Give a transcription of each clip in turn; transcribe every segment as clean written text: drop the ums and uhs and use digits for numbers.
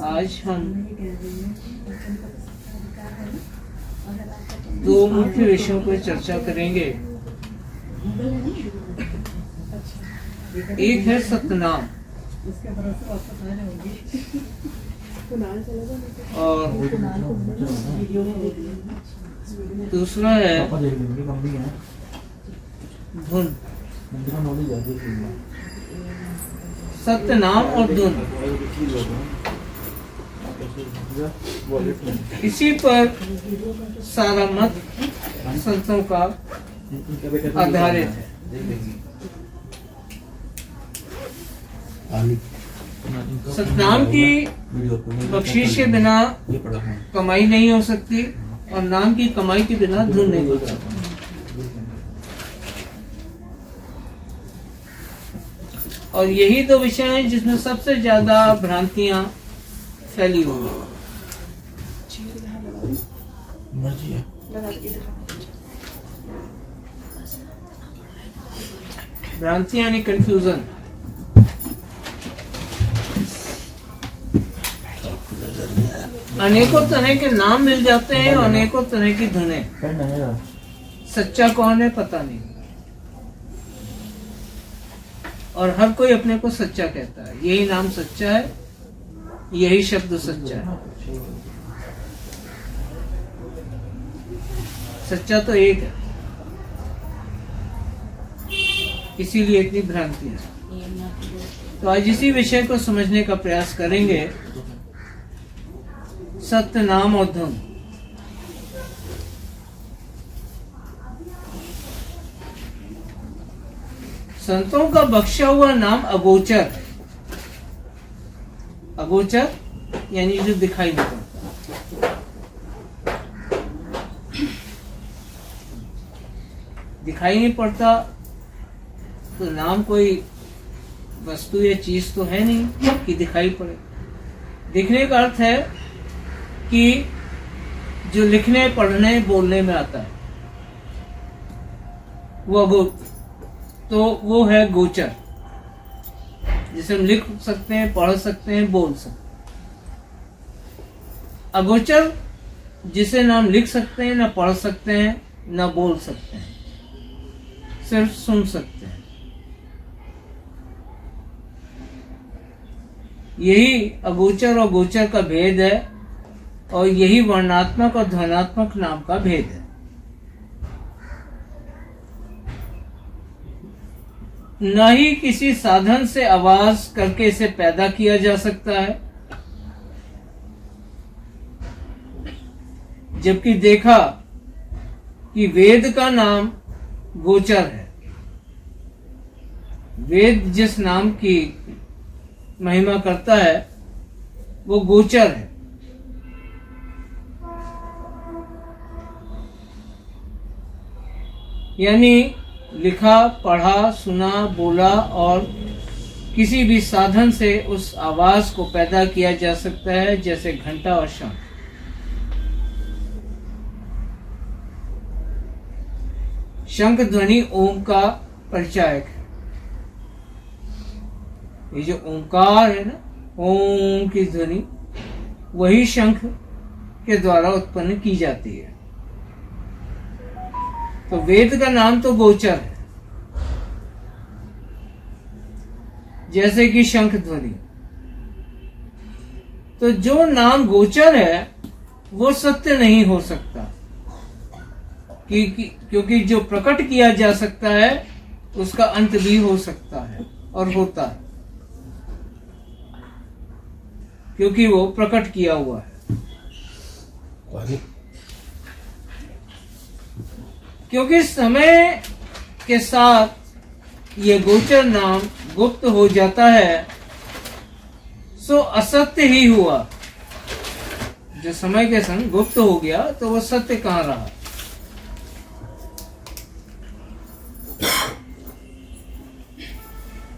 आज हम दो मुख्य विषयों पर चर्चा करेंगे। एक है सतनाम और दूसरा है धुन। सत्यनाम और धुन, इसी पर सारा मत संतों का आधारित है। सतनाम की बख्शीश के बिना कमाई नहीं हो सकती और नाम की कमाई के बिना धुन नहीं हो सकती। और यही दो विषय हैं जिसमें सबसे ज्यादा भ्रांतियां फैली हुई हैं। भ्रांतियां यानी कंफ्यूजन। अनेकों तरह के नाम मिल जाते हैं, अनेकों तरह की धुनें। सच्चा कौन है पता नहीं, और हर कोई अपने को सच्चा कहता है। यही नाम सच्चा है, यही शब्द सच्चा है। सच्चा तो एक है, इसीलिए इतनी भ्रांति है। तो आज इसी विषय को समझने का प्रयास करेंगे। सत्य, नाम और धुन। संतों का बख्शा हुआ नाम अगोचर है। अगोचर यानी जो दिखाई नहीं पड़ता। दिखाई नहीं पड़ता तो नाम कोई वस्तु या चीज तो है नहीं कि दिखाई पड़े। दिखने का अर्थ है कि जो लिखने, पढ़ने, बोलने में आता है वो है गोचर, जिसे हम लिख सकते हैं, पढ़ सकते हैं, बोल सकते हैं। अगोचर जिसे ना हम लिख सकते हैं, ना पढ़ सकते हैं, ना बोल सकते हैं, सिर्फ सुन सकते हैं। यही अगोचर और गोचर का भेद है, और यही वर्णात्मक और ध्वनात्मक नाम का भेद है। न ही किसी साधन से आवाज करके इसे पैदा किया जा सकता है, जबकि देखा कि वेद का नाम गोचर है। वेद जिस नाम की महिमा करता है वो गोचर है। यानी लिखा, पढ़ा, सुना, बोला और किसी भी साधन से उस आवाज को पैदा किया जा सकता है, जैसे घंटा और शंख। शंख ध्वनि ओम का परिचायक है। ये जो ओंकार है ना, ओम की ध्वनि, वही शंख के द्वारा उत्पन्न की जाती है। तो वेद का नाम तो गोचर है, जैसे कि शंख ध्वनि। तो जो नाम गोचर है वो सत्य नहीं हो सकता, क्योंकि जो प्रकट किया जा सकता है उसका अंत भी हो सकता है और होता है, क्योंकि वो प्रकट किया हुआ है। क्योंकि समय के साथ ये गोचर नाम गुप्त हो जाता है, सो असत्य ही हुआ। जो समय के संग गुप्त हो गया तो वो सत्य कहाँ रहा।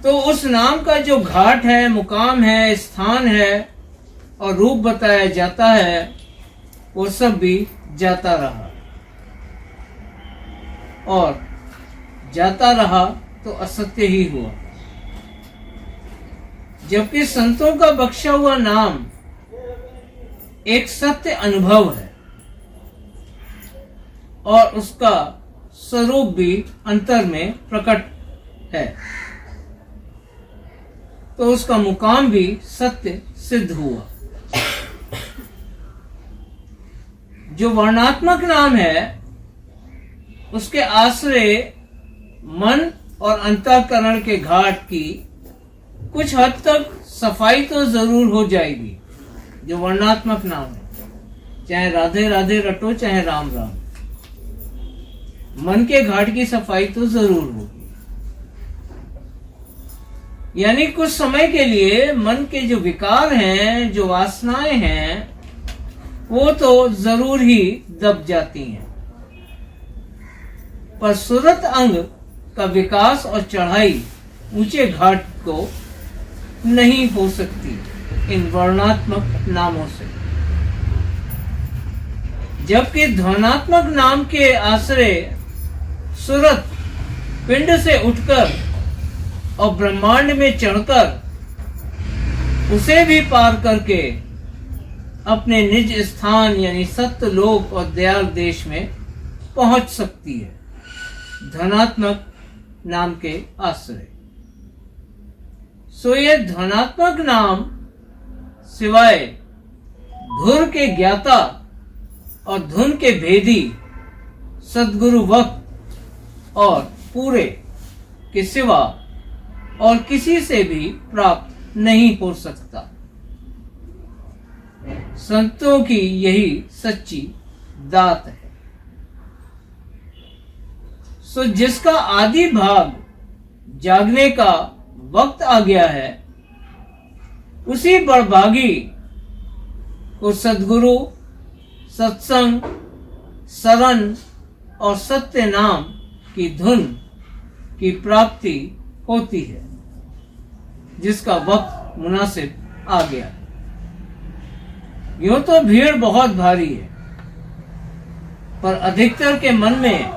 तो उस नाम का जो घाट है, मुकाम है, स्थान है और रूप बताया जाता है, वो सब भी जाता रहा, और जाता रहा तो असत्य ही हुआ। जबकि संतों का बख्शा हुआ नाम एक सत्य अनुभव है और उसका स्वरूप भी अंतर में प्रकट है, तो उसका मुकाम भी सत्य सिद्ध हुआ। जो वर्णात्मक नाम है उसके आश्रय मन और अंतःकरण के घाट की कुछ हद तक सफाई तो जरूर हो जाएगी। जो वर्णात्मक नाम है, चाहे राधे राधे रटो चाहे राम राम, मन के घाट की सफाई तो जरूर होगी। यानी कुछ समय के लिए मन के जो विकार हैं, जो वासनाएं हैं, वो तो जरूर ही दब जाती हैं, पर सुरत अंग का विकास और चढ़ाई ऊंचे घाट को नहीं हो सकती इन वर्णात्मक नामों से। जबकि ध्वनात्मक नाम के आश्रय सुरत पिंड से उठकर और ब्रह्मांड में चढ़कर उसे भी पार करके अपने निज स्थान यानी सत्य लोक और दयाल देश में पहुंच सकती है, धनात्मक नाम के आश्रय। सो ये धनात्मक नाम सिवाय धुर के ज्ञाता और धुन के भेदी सद्गुरु वक्त और पूरे के सिवा और किसी से भी प्राप्त नहीं हो सकता। संतों की यही सच्ची दात है। सो जिसका आदि भाग जागने का वक्त आ गया है, उसी बड़भागी को सद्गुरु, सत्संग, शरण और सत्य नाम की धुन की प्राप्ति होती है, जिसका वक्त मुनासिब आ गया। यूं तो भीड़ बहुत भारी है, पर अधिकतर के मन में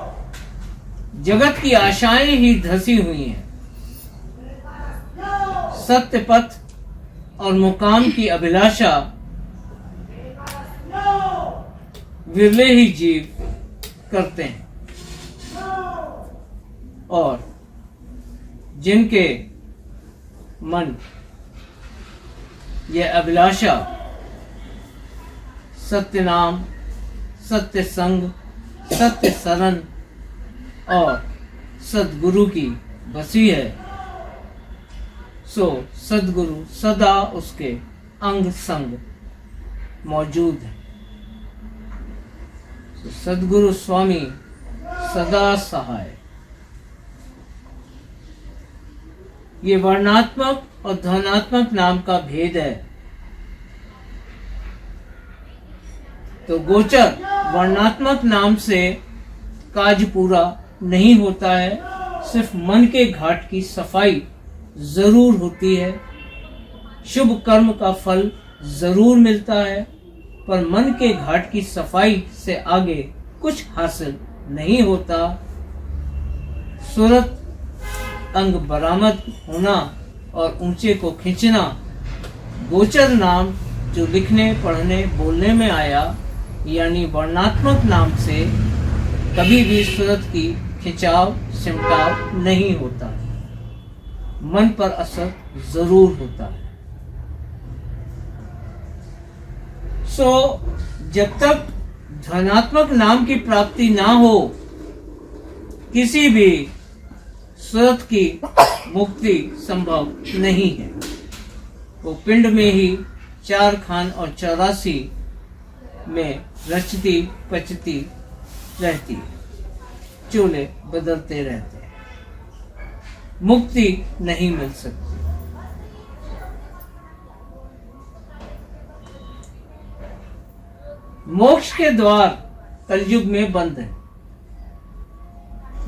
जगत की आशाएं ही धसी हुई हैं। सत्य पथ और मुकाम की अभिलाषा विरले ही जीव करते हैं, और जिनके मन यह अभिलाषा सत्य नाम, सत्य संग, सत्य शरण और सद्गुरु की बसी है, सो सद्गुरु सदा उसके अंग संग मौजूद है। सो सद्गुरु स्वामी सदा सहाय। ये वर्णात्मक और ध्वनात्मक नाम का भेद है। तो गोचर वर्णात्मक नाम से काज पूरा नहीं होता है, सिर्फ मन के घाट की सफाई जरूर होती है। शुभ कर्म का फल जरूर मिलता है, पर मन के घाट की सफाई से आगे कुछ हासिल नहीं होता। सूरत अंग बरामद होना और ऊंचे को खींचना, गोचर नाम जो लिखने, पढ़ने, बोलने में आया, यानी वर्णात्मक नाम से कभी भी सूरत की खिंचाव सिमटाव नहीं होता, मन पर असर जरूर होता है। सो जब तक धनात्मक नाम की प्राप्ति ना हो, किसी भी सूरत की मुक्ति संभव नहीं है। वो पिंड में ही 4 खान और 84 में रचती पचती रहती है, चूल्हे बदलते रहते हैं, मुक्ति नहीं मिल सकती। मोक्ष के द्वार कलयुग में बंद है।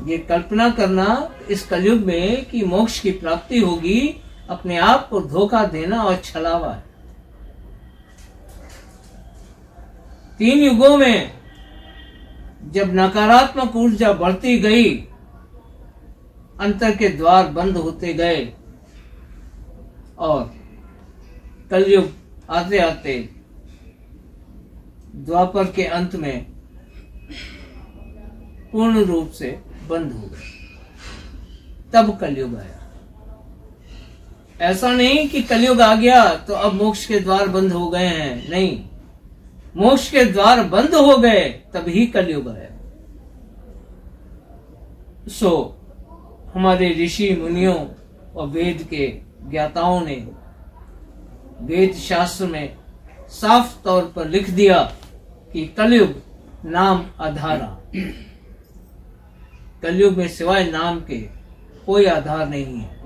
ये कल्पना करना इस कलयुग में कि मोक्ष की प्राप्ति होगी, अपने आप को धोखा देना और छलावा है। 3 युगों में जब नकारात्मक ऊर्जा बढ़ती गई, अंतर के द्वार बंद होते गए और कलयुग आते आते द्वापर के अंत में पूर्ण रूप से बंद हो गए, तब कलयुग आया। ऐसा नहीं कि कलयुग आ गया तो अब मोक्ष के द्वार बंद हो गए हैं, नहीं, मोक्ष के द्वार बंद हो गए तभी कलयुग आया। सो हमारे ऋषि मुनियों और वेद के ज्ञाताओं ने वेद शास्त्र में साफ तौर पर लिख दिया कि कलयुग नाम आधारा, कलयुग में सिवाय नाम के कोई आधार नहीं है।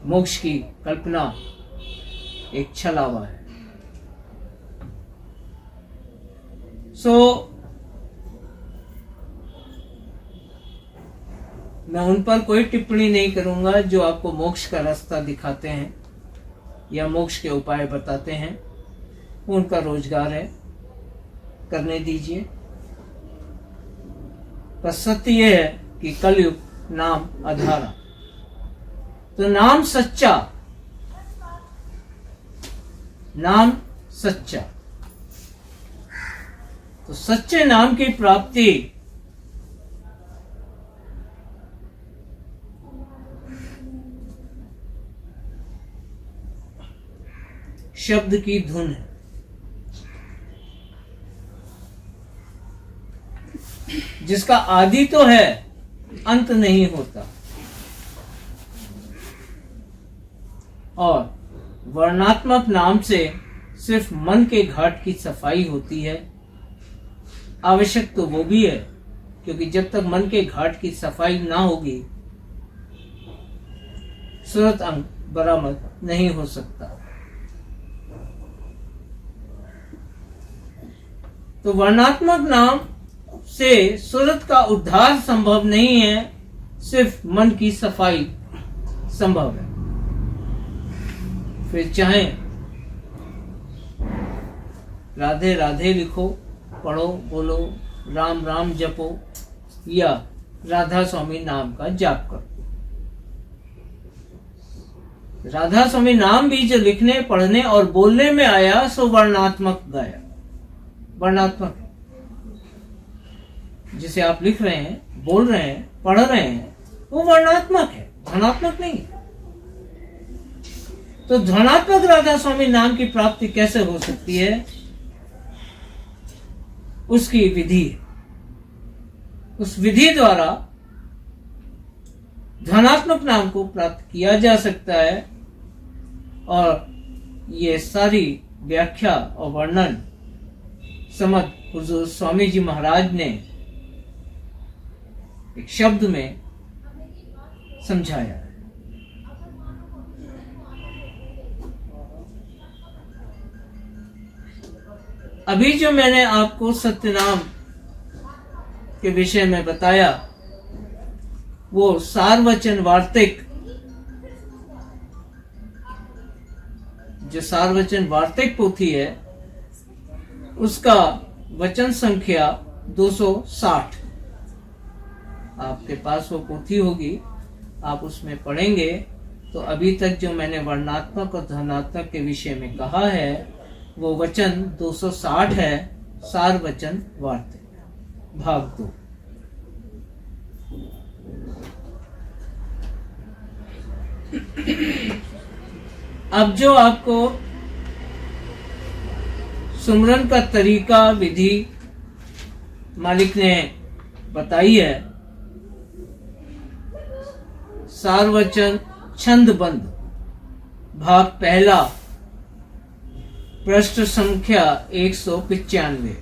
मोक्ष की कल्पना एक छलावा है। मैं उन पर कोई टिप्पणी नहीं करूंगा जो आपको मोक्ष का रास्ता दिखाते हैं या मोक्ष के उपाय बताते हैं। उनका रोजगार है, करने दीजिए। पर सत्य यह है कि कलयुग नाम आधारा, तो नाम सच्चा, नाम सच्चा, तो सच्चे नाम की प्राप्ति शब्द की धुन है। जिसका आदि तो है, अंत नहीं होता। और वर्णात्मक नाम से सिर्फ मन के घाट की सफाई होती है। आवश्यक तो वो भी है, क्योंकि जब तक मन के घाट की सफाई ना होगी सुरत अंग बरामद नहीं हो सकता। तो वर्णात्मक नाम से सुरत का उद्धार संभव नहीं है, सिर्फ मन की सफाई संभव है। फिर चाहे राधे राधे लिखो, पढ़ो, बोलो, राम राम जपो या राधा स्वामी नाम का जाप करो। राधा स्वामी नाम भी जो लिखने, पढ़ने और बोलने में आया सो वर्णात्मक गाया। वर्णात्मक जिसे आप लिख रहे हैं, बोल रहे हैं, पढ़ रहे हैं, वो वर्णात्मक है, धनात्मक नहीं है। तो धनात्मक राधा स्वामी नाम की प्राप्ति कैसे हो सकती है? उसकी विधि है। उस विधि द्वारा धनात्मक नाम को प्राप्त किया जा सकता है। और ये सारी व्याख्या और वर्णन समझ हुजूर स्वामी जी महाराज ने एक शब्द में समझाया है। अभी जो मैंने आपको सत्यनाम के विषय में बताया, वो सार्वचन वार्तिक, जो सार्वचन वार्तिक पोथी है, उसका वचन संख्या 260 आपके पास वो पोथी होगी, आप उसमें पढ़ेंगे तो अभी तक जो मैंने वर्णात्मक और धनात्मक के विषय में कहा है वो वचन 260 है। सार्वचन वार्तिक भाग 2। अब जो आपको सुमरन का तरीका, विधि मालिक ने बताई है, सार्वचन छंदबंद भाग पहला, पृष्ठ संख्या 195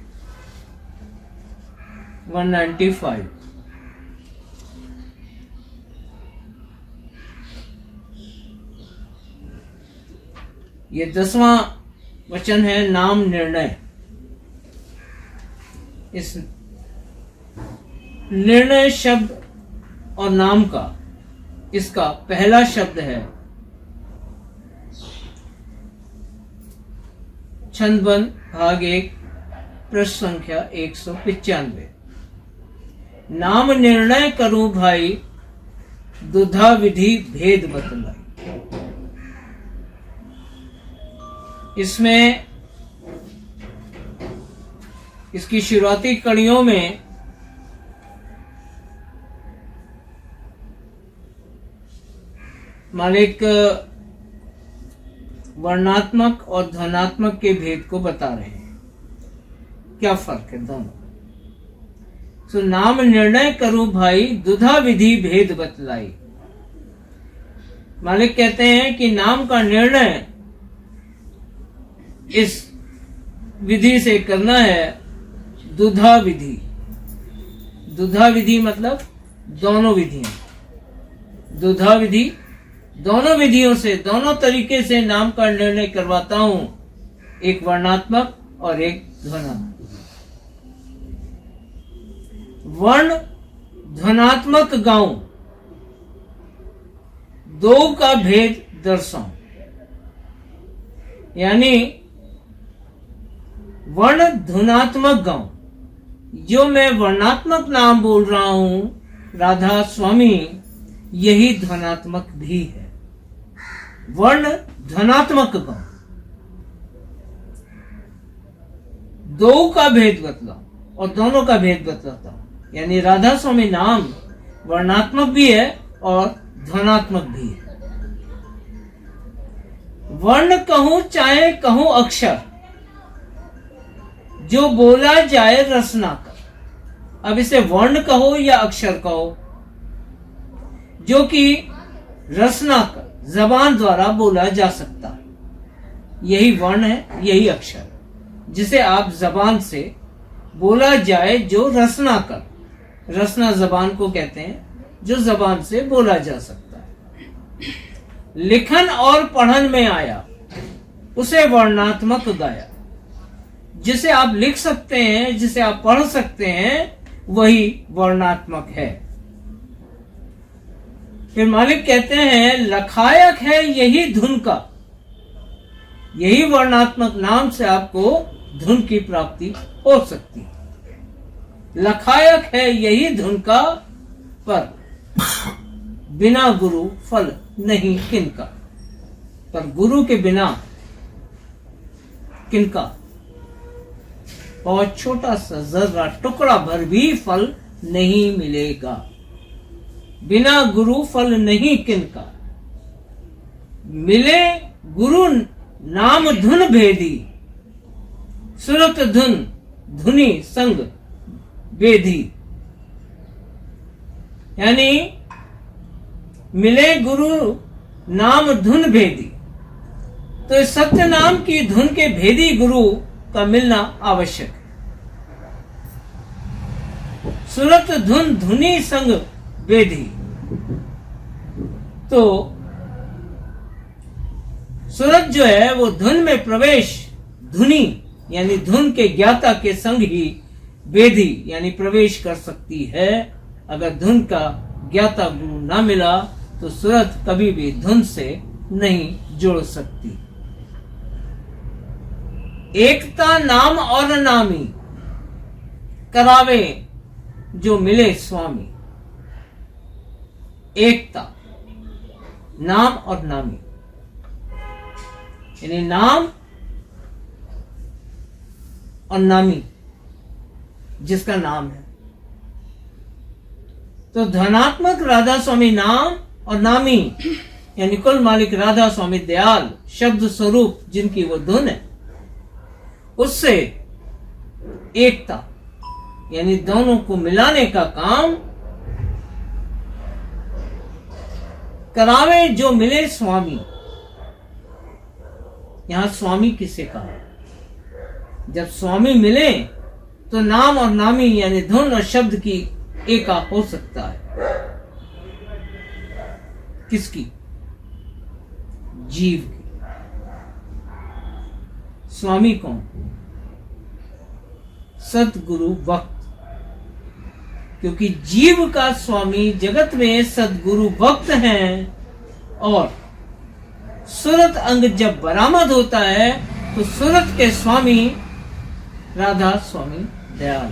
195। ये 10वां वचन है, नाम निर्णय। इस निर्णय शब्द और नाम का, इसका पहला शब्द है छंदबंद भाग 1, पृष्ठ संख्या 195। नाम निर्णय करूं भाई, दुधा विधि भेद बतलाई। इसमें इसकी शुरुआती कड़ियों में मालिक वर्णात्मक और ध्वनात्मक के भेद को बता रहे हैं। क्या फर्क है दोनों? तो नाम निर्णय करूं भाई, दुधा विधि भेद बतलाई। मालिक कहते हैं कि नाम का निर्णय इस विधि से करना है, दुधा विधि। दुधा विधि मतलब दोनों विधियां। दुधा विधि दोनों विधियों से, दोनों तरीके से नाम का निर्णय करवाता हूं, एक वर्णात्मक और एक ध्वनात्मक। वर्ण ध्वनात्मक गाऊं, दो का भेद दर्शाऊं। यानी वर्ण ध्वनात्मक गाऊं, जो मैं वर्णात्मक नाम बोल रहा हूं राधा स्वामी, यही ध्वनात्मक भी है। वर्ण ध्वनात्मक गाऊं, दो का भेद बतलाऊं और दोनों का भेद बतलाता हूं। यानी राधा स्वामी नाम वर्णात्मक भी है और ध्वनात्मक भी है। वर्ण कहूं चाहे कहूं अक्षर, जो बोला जाए रसना कर। अब इसे वर्ण कहो या अक्षर कहो, जो कि रसना कर जबान द्वारा बोला जा सकता है, यही वर्ण है, यही अक्षर, जिसे आप जबान से बोला जाए, जो रसना कर। रसना जबान को कहते हैं, जो जबान से बोला जा सकता है। लिखन और पढ़न में आया, उसे वर्णात्मक गाया। जिसे आप लिख सकते हैं, जिसे आप पढ़ सकते हैं, वही वर्णात्मक है। फिर मालिक कहते हैं लखायक है यही धुन का। यही वर्णात्मक नाम से आपको धुन की प्राप्ति हो सकती है। लखायक है यही धुन का, पर बिना गुरु फल नहीं किनका। पर गुरु के बिना किनका? बहुत छोटा सा जर्रा टुकड़ा भर भी फल नहीं मिलेगा। बिना गुरु फल नहीं किनका। मिले गुरु नाम धुन भेदी, सुरत धुन धुनी संग बेधी। यानी मिले गुरु नाम धुन भेदी, तो इस सत्य नाम की धुन के भेदी गुरु का मिलना आवश्यक है। सुरत धुन धुनी संग बेधी, तो सुरत जो है वो धुन में प्रवेश, धुनी यानी धुन के ज्ञाता के संग ही बेधी यानी प्रवेश कर सकती है। अगर धुन का ज्ञाता गुरु ना मिला तो सुरत कभी भी धुन से नहीं जुड़ सकती। एकता नाम और नामी, करावे जो मिले स्वामी। एकता नाम और नामी, यानी नाम और नामी, जिसका नाम है। तो धनात्मक राधा स्वामी नाम और नामी यानी कुल मालिक राधा स्वामी दयाल शब्द स्वरूप जिनकी वो धुन है, उससे एकता यानी दोनों को मिलाने का काम करावे जो मिले स्वामी। यहां स्वामी किसे कहा? जब स्वामी मिले तो नाम और नामी यानी धुन और शब्द की एका हो सकता है। किसकी? जीव की। स्वामी कौन? सतगुरु भक्त। क्योंकि जीव का स्वामी जगत में सतगुरु भक्त हैं, और सुरत अंग जब बरामद होता है तो सुरत के स्वामी राधा स्वामी दयाल।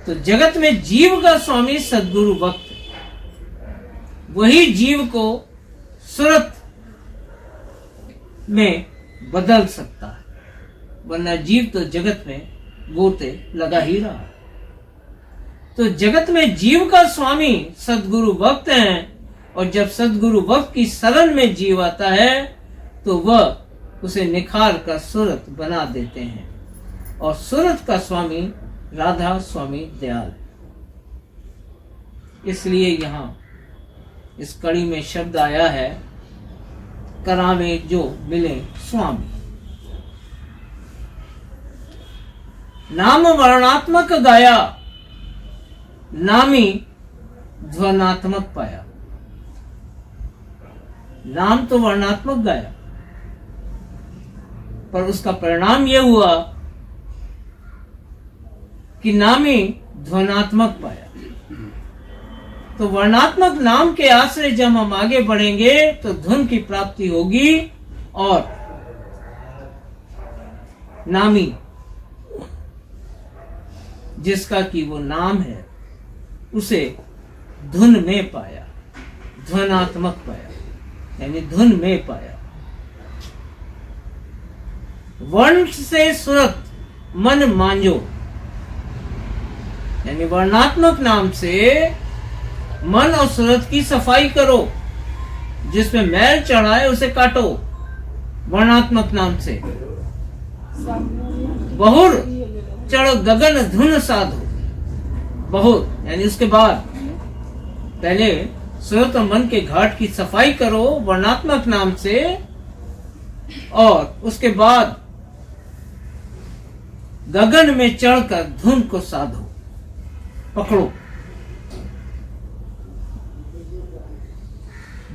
तो जगत में जीव का स्वामी सदगुरु भक्त, वही जीव को सुरत में बदल सकता है, वरना जीव तो जगत में गोते लगा ही रहा। तो जगत में जीव का स्वामी सदगुरु भक्त हैं, और जब सदगुरु भक्त की शरण में जीव आता है तो वह उसे निखार कर सूरत बना देते हैं, और सूरत का स्वामी राधा स्वामी दयाल। इसलिए यहाँ इस कड़ी में शब्द आया है, करावे जो मिले स्वामी। नाम वर्णात्मक गाया, नामी ध्वनात्मक पाया। नाम तो वर्णात्मक गाया, पर उसका परिणाम यह हुआ कि नामी ध्वनात्मक पाया। तो वर्णात्मक नाम के आश्रय जब हम आगे बढ़ेंगे तो धुन की प्राप्ति होगी, और नामी जिसका कि वो नाम है उसे धुन में पाया, ध्वनात्मक पाया, यानी धुन में पाया। वर्ण से सुरत मन मांझो, यानी वर्णात्मक नाम से मन और सूरत की सफाई करो, जिसमें मैल चढ़ा है उसे काटो वर्णात्मक नाम से। बहुर चढ़ो गगन धुन साधो, बहुर यानी उसके बाद पहले सूरत और मन के घाट की सफाई करो वर्णात्मक नाम से, और उसके बाद गगन में चढ़कर धुन को साधो, पकड़ो।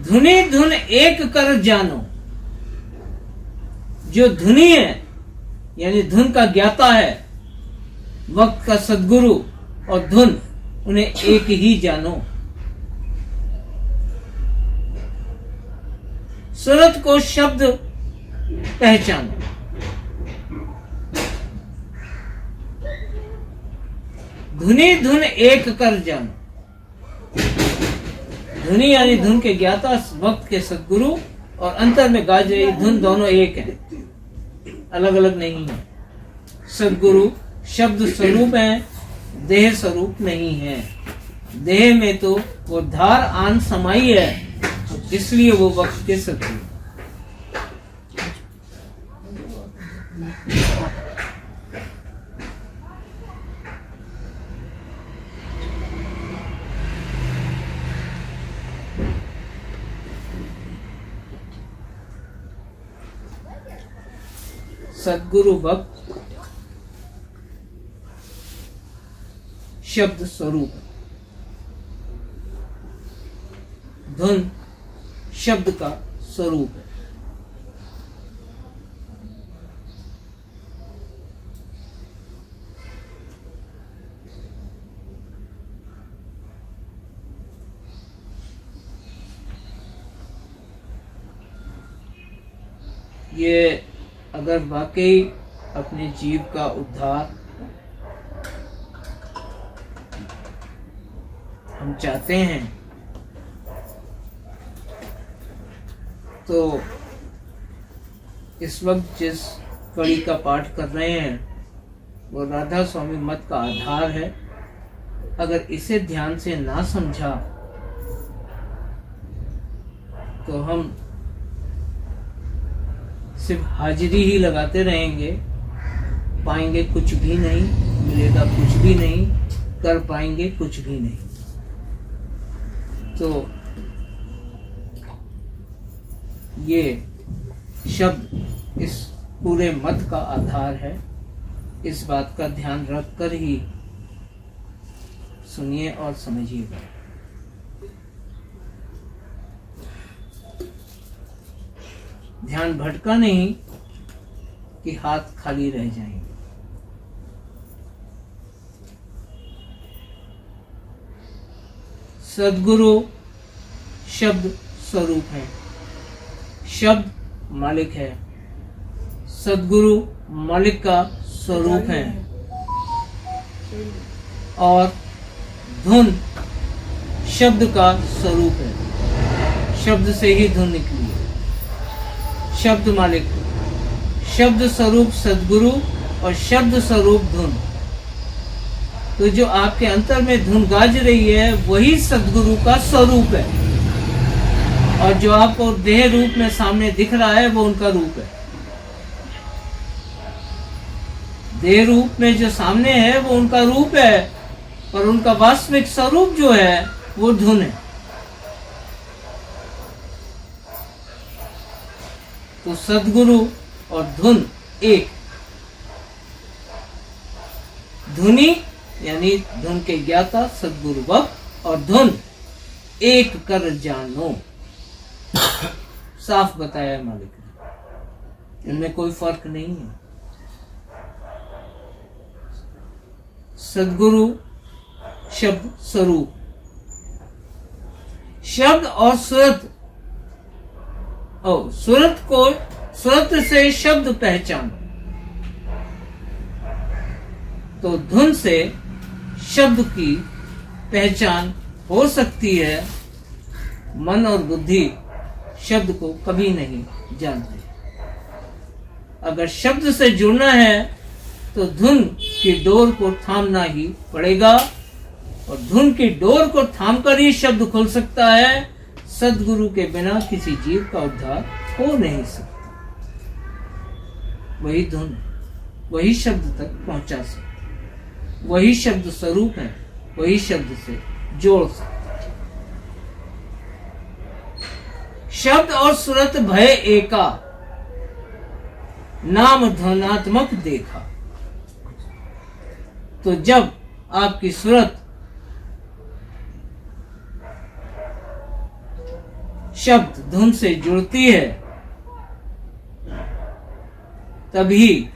धुनी धुन एक कर जानो, जो धुनी है यानी धुन का ज्ञाता है, वक्त का सद्गुरु और धुन, उन्हें एक ही जानो। सूरत को शब्द पहचानो, धुनी धुन एक कर जानो। धुनी यानी धुन के ज्ञाता, वक्त के सद्गुरु, और अंतर में गाज रही धुन, दोनों एक है, अलग अलग नहीं है। सद्गुरु शब्द स्वरूप है, देह स्वरूप नहीं है। देह में तो वो धार आन समाई है, इसलिए वो वक्त के सद्गुरु। सद्गुरु भक्त शब्द स्वरूप, धुन शब्द का स्वरूप है। ये अगर वाकई अपने जीव का उद्धार हम चाहते हैं तो इस वक्त जिस कड़ी का पाठ कर रहे हैं वो राधा स्वामी मत का आधार है। अगर इसे ध्यान से ना समझा तो हम सिर्फ हाजिरी ही लगाते रहेंगे, पाएंगे कुछ भी नहीं, मिलेगा कुछ भी नहीं, कर पाएंगे कुछ भी नहीं। तो ये शब्द इस पूरे मत का आधार है। इस बात का ध्यान रखकर ही सुनिए और समझिएगा। ध्यान भटका नहीं कि हाथ खाली रह जाएंगे। सद्गुरु शब्द स्वरूप है, शब्द मालिक है, सद्गुरु मालिक का स्वरूप है, और धुन शब्द का स्वरूप है। शब्द से ही धुन निकली है, शब्द मालिक शब्द स्वरूप सद्गुरु और शब्द स्वरूप धुन। तो जो आपके अंतर में धुन गाज रही है वही सद्गुरु का स्वरूप है, और जो आपको देह रूप में सामने दिख रहा है वो उनका रूप है। देह रूप में जो सामने है वो उनका रूप है, पर उनका वास्तविक स्वरूप जो है वो धुन है। तो सद्गुरु और धुन एक। धुनी यानी धुन के ज्ञाता सद्गुरु भक्त, और धुन एक कर जानो। साफ बताया मालिक ने, इनमें कोई फर्क नहीं है। सद्गुरु शब्द स्वरूप, शब्द और सुरत, सुरत को सुरत से शब्द पहचान, तो धुन से शब्द की पहचान हो सकती है। मन और बुद्धि शब्द को कभी नहीं जानते। अगर शब्द से जुड़ना है तो धुन की डोर को थामना ही पड़ेगा, और धुन की डोर को थामकर ही शब्द खुल सकता है। सद्गुरु के बिना किसी जीव का उद्धार हो नहीं सकता। वही धुन वही शब्द तक पहुंचा सकता, वही शब्द स्वरूप है, वही शब्द से जोड़ सकता है। शब्द और सुरत भय एका, नाम ध्वनात्मक देखा। तो जब आपकी सुरत शब्द धुन से जुड़ती है तभी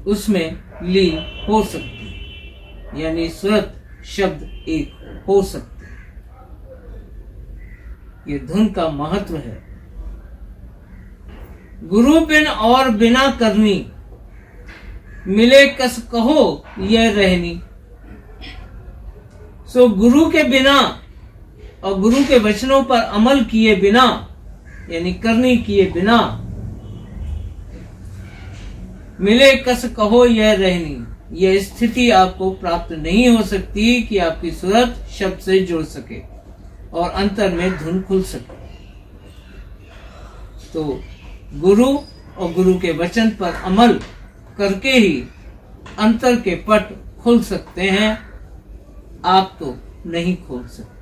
उसमें लीन हो सकती है, यानी सुरत शब्द एक हो सकते हैं। ये धुन का महत्व है। गुरु बिन और बिना करनी, मिले कस कहो यह रहनी। सो गुरु के बिना और गुरु के वचनों पर अमल किए बिना, यानी करनी किए बिना, मिले कस कहो यह रहनी, यह स्थिति आपको प्राप्त नहीं हो सकती कि आपकी सूरत शब्द से जुड़ सके और अंतर में धुन खुल सके। तो गुरु और गुरु के वचन पर अमल करके ही अंतर के पट खुल सकते हैं, आप तो नहीं खोल सकते।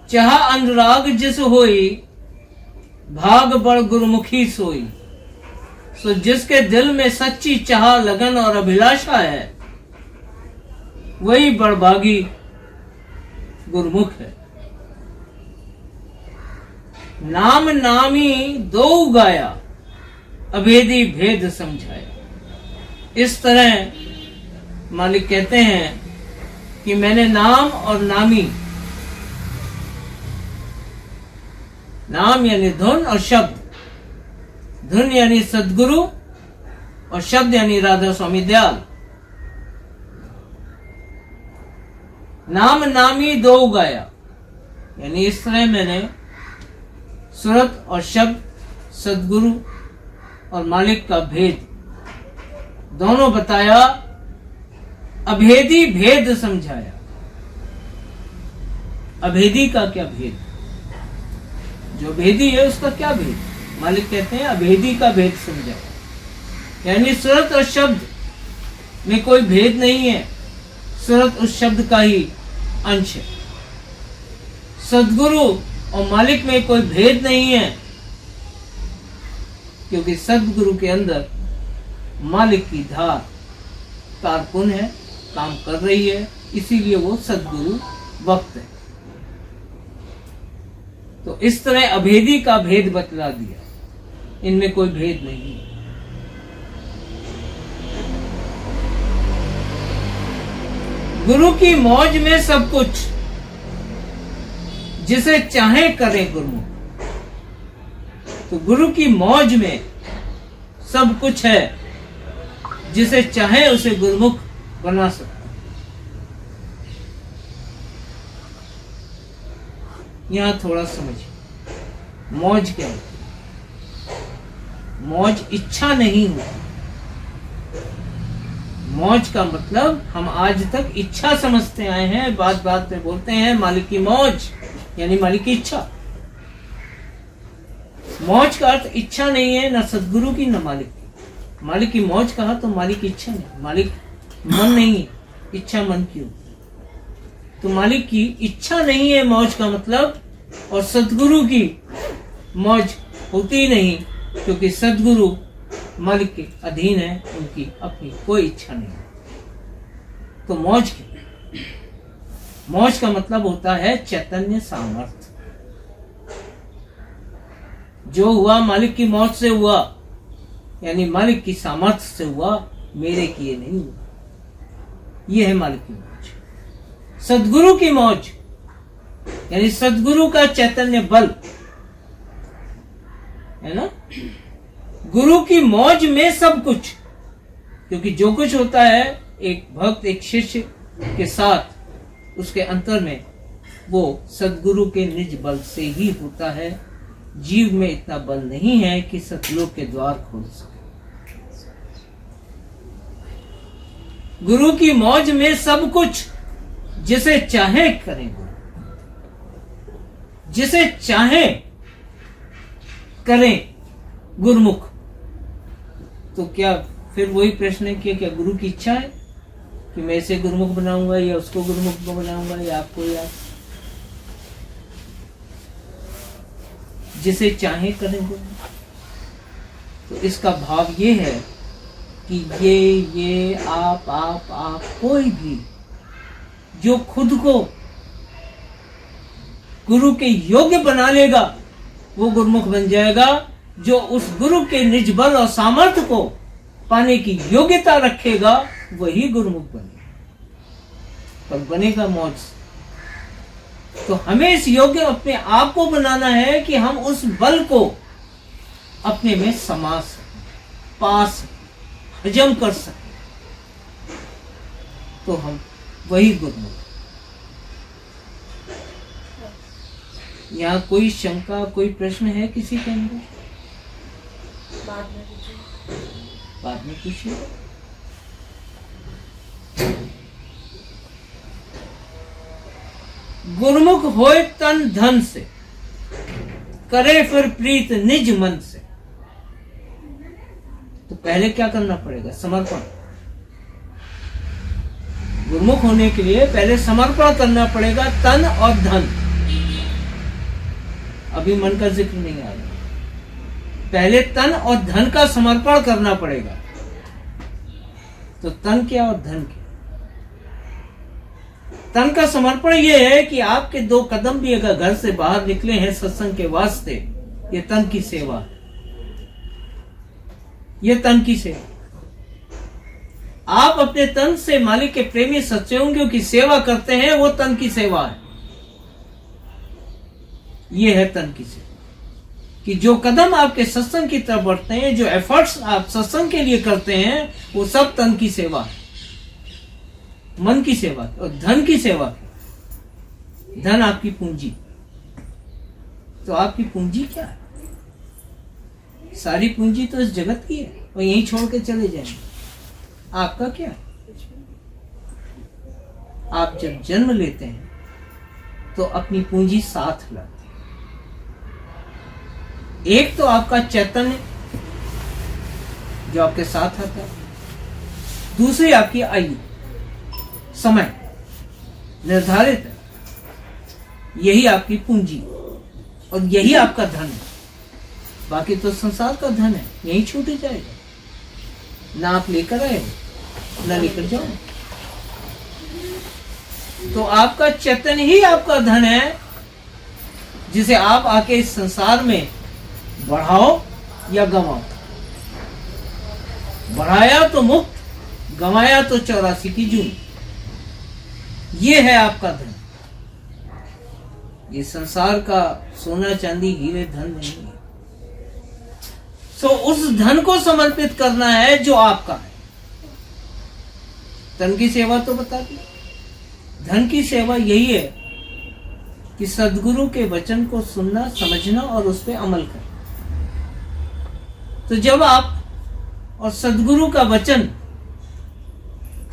चाह अनुराग जिस होई, भाग बड़ गुरुमुखी सोई। सो जिसके दिल में सच्ची चाह, लगन और अभिलाषा है, वही बड़भागी गुरुमुख है। नाम नामी दो गाया, अभेदी भेद समझाया। इस तरह मालिक कहते हैं कि मैंने नाम और नामी, नाम यानी धुन और शब्द, धुन यानी सद्गुरु और शब्द यानी राधा स्वामी दयाल। नाम नामी दो गाया, यानी इस तरह मैंने सूरत और शब्द, सद्गुरु और मालिक का भेद दोनों बताया, अभेदी भेद समझाया। अभेदी का क्या भेद? जो भेदी है उसका क्या भेद? मालिक कहते हैं अभेदी का भेद समझाया, यानी सूरत और शब्द में कोई भेद नहीं है, सूरत उस शब्द का ही अंश है। सद्गुरु और मालिक में कोई भेद नहीं है, क्योंकि सद्गुरु के अंदर मालिक की धार कारकुन है, काम कर रही है, इसीलिए वो सद्गुरु वक्त है। तो इस तरह अभेदी का भेद बतला दिया, इनमें कोई भेद नहीं है। गुरु की मौज में सब कुछ, जिसे चाहे करे गुरुमुख। तो गुरु की मौज में सब कुछ है, जिसे चाहे उसे गुरुमुख बना सकता। यहां थोड़ा समझिए मौज क्या है। मौज इच्छा नहीं होती। मौज का मतलब हम आज तक इच्छा समझते आए हैं, बात बात में बोलते हैं मालिक की मौज, यानी मालिक की इच्छा। मौज का अर्थ इच्छा नहीं है, ना सदगुरु की ना मालिक की। मालिक की मौज कहा तो मालिक की इच्छा नहीं, मालिक मन नहीं है, इच्छा मन की हो। तो मालिक की इच्छा नहीं है मौज का मतलब, और सदगुरु की मौज होती ही नहीं, क्योंकि सदगुरु मालिक के अधीन है, उनकी अपनी कोई इच्छा नहीं। तो मौज की, मौज का मतलब होता है चैतन्य सामर्थ्य। जो हुआ मालिक की मौज से हुआ, यानी मालिक की सामर्थ्य से हुआ, मेरे किए नहीं हुआ। यह है मालिक की मौज। सदगुरु की मौज यानी सदगुरु का चैतन्य बल है ना। गुरु की मौज में सब कुछ, क्योंकि जो कुछ होता है एक भक्त एक शिष्य के साथ उसके अंतर में, वो सदगुरु के निज बल से ही होता है। जीव में इतना बल नहीं है कि सतलोक के द्वार खोल सके। गुरु की मौज में सब कुछ, जिसे चाहे करें गुरु, जिसे चाहे करें गुरुमुख। तो क्या फिर वही प्रश्न है कि क्या गुरु की इच्छा है कि मैं इसे गुरुमुख बनाऊंगा या उसको गुरुमुख बनाऊंगा या आपको, या जिसे चाहे करें गुरुमुख। तो इसका भाव ये है कि ये आप कोई भी जो खुद को गुरु के योग्य बना लेगा वो गुरुमुख बन जाएगा। जो उस गुरु के निज बल और सामर्थ्य को पाने की योग्यता रखेगा वही गुरुमुख बनेगा, पर बनेगा मौज। तो हमें इस योग्य अपने आप को बनाना है कि हम उस बल को अपने में समा सकें, पा सकें, हजम कर सकें, तो हम वही गुरुमुख। यहाँ कोई शंका कोई प्रश्न है किसी के अंदर? बाद में पूछिए। गुरुमुख होए तन धन से, करे फिर प्रीत निज मन से। तो पहले क्या करना पड़ेगा? समर्पण। गुरुमुख होने के लिए पहले समर्पण करना पड़ेगा, तन और धन। अभी मन का जिक्र नहीं आ रहा। पहले तन और धन का समर्पण करना पड़ेगा। तो तन क्या और धन क्या? तन का समर्पण यह है कि आपके 2 कदम भी अगर घर से बाहर निकले हैं सत्संग के वास्ते, ये तन की सेवा है। ये तन की सेवा। आप अपने तन से मालिक के प्रेमी सत्संगियों की सेवा करते हैं, वो तन की सेवा है। ये है तन की सेवा कि जो कदम आपके सत्संग की तरफ बढ़ते हैं, जो एफर्ट्स आप सत्संग के लिए करते हैं, वो सब तन की सेवा है, मन की सेवा और धन की सेवा। धन आपकी पूंजी। तो आपकी पूंजी क्या है? सारी पूंजी तो इस जगत की है और यहीं छोड़ के चले जाएंगे। आपका क्या है? आप जब जन्म लेते हैं तो अपनी पूंजी साथ लाते हैं। एक तो आपका चैतन्य जो आपके साथ आता है, दूसरी आपकी आयु, समय निर्धारित है। यही आपकी पूंजी और यही आपका धन है। बाकी तो संसार का धन है, यही छूट ही जाएगा। ना आप लेकर आए ना लेकर जाओ। तो आपका चैतन्य ही आपका धन है, जिसे आप आके इस संसार में बढ़ाओ या गंवाओ। बढ़ाया तो मुक्त, गंवाया तो 84 की जून। ये है आपका धन। ये संसार का सोना चांदी हीरे धन नहीं है। तो उस धन को समर्पित करना है जो आपका है। तन की सेवा तो बता दी। धन की सेवा यही है कि सदगुरु के वचन को सुनना, समझना और उस पर अमल करना। तो जब आप और सदगुरु का वचन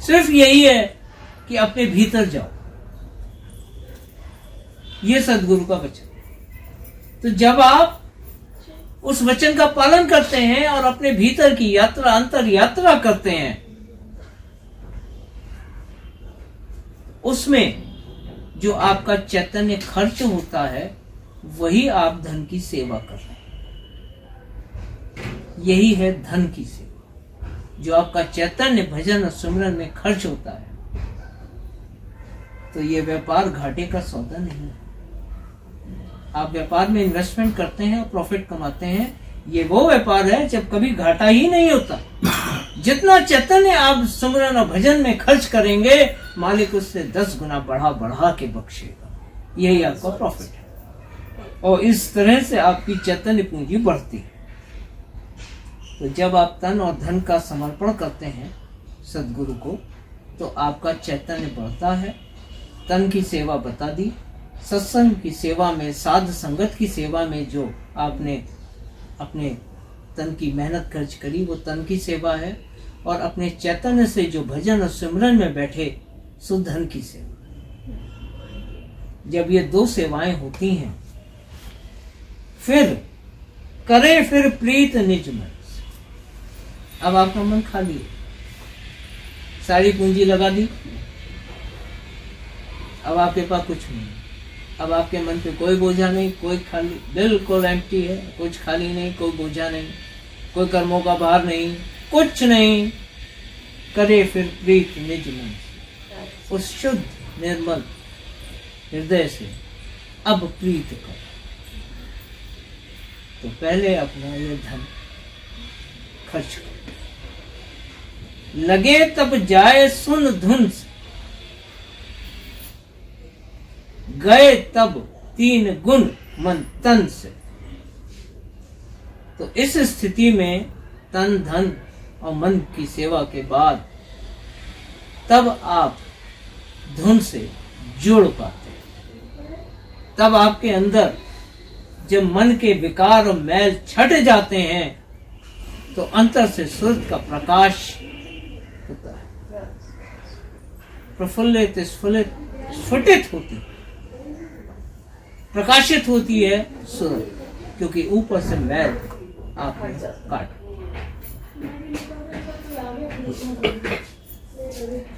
सिर्फ यही है कि अपने भीतर जाओ, ये सदगुरु का वचन। तो जब आप उस वचन का पालन करते हैं और अपने भीतर की यात्रा, अंतर यात्रा करते हैं, उसमें जो आपका चैतन्य खर्च होता है वही आप धन की सेवा कर रहे हैं। यही है धन की सेवा, जो आपका चैतन्य भजन और सुमरन में खर्च होता है। तो ये व्यापार घाटे का सौदा नहीं है। आप व्यापार में इन्वेस्टमेंट करते हैं और प्रॉफिट कमाते हैं, ये वो व्यापार है जब कभी घाटा ही नहीं होता। जितना चैतन्य आप सुमरन और भजन में खर्च करेंगे, मालिक उससे 10 गुना बढ़ा बढ़ा के बख्शेगा। यही आपका प्रॉफिट है, और इस तरह से आपकी चैतन्य पूंजी बढ़ती है। तो जब आप तन और धन का समर्पण करते हैं सदगुरु को, तो आपका चैतन्य बढ़ता है। तन की सेवा बता दी, सत्संग की सेवा में, साध संगत की सेवा में जो आपने अपने तन की मेहनत खर्च करी, वो तन की सेवा है। और अपने चैतन्य से जो भजन और सिमरन में बैठे, सो धन की सेवा। जब ये 2 सेवाएं होती हैं, फिर करे फिर प्रीत निज मन। अब आपका मन खाली है, सारी पूंजी लगा दी, अब आपके पास कुछ नहीं। अब आपके मन पे कोई बोझा नहीं, कोई खाली, बिल्कुल एम्प्टी है, कुछ खाली नहीं, कोई बोझा नहीं, कोई कर्मों का भार नहीं, कुछ नहीं। करे फिर प्रीत निज मन, उस शुद्ध निर्मल हृदय से अब प्रीत करो। तो पहले अपना ये धन खर्च करो, लगे तब जाए सुन धुन से, गए तब 3 गुण मन तन से। तो इस स्थिति में तन, धन और मन की सेवा के बाद तब आप धुन से जुड़ पाते हैं। तब आपके अंदर जब मन के विकार और मैल छट जाते हैं, तो अंतर से सूर्य का प्रकाश होता है, प्रफुल्लित स्फुल्लित स्फुटित होती, प्रकाशित होती है सूर्य, क्योंकि ऊपर से मैल आपने काट।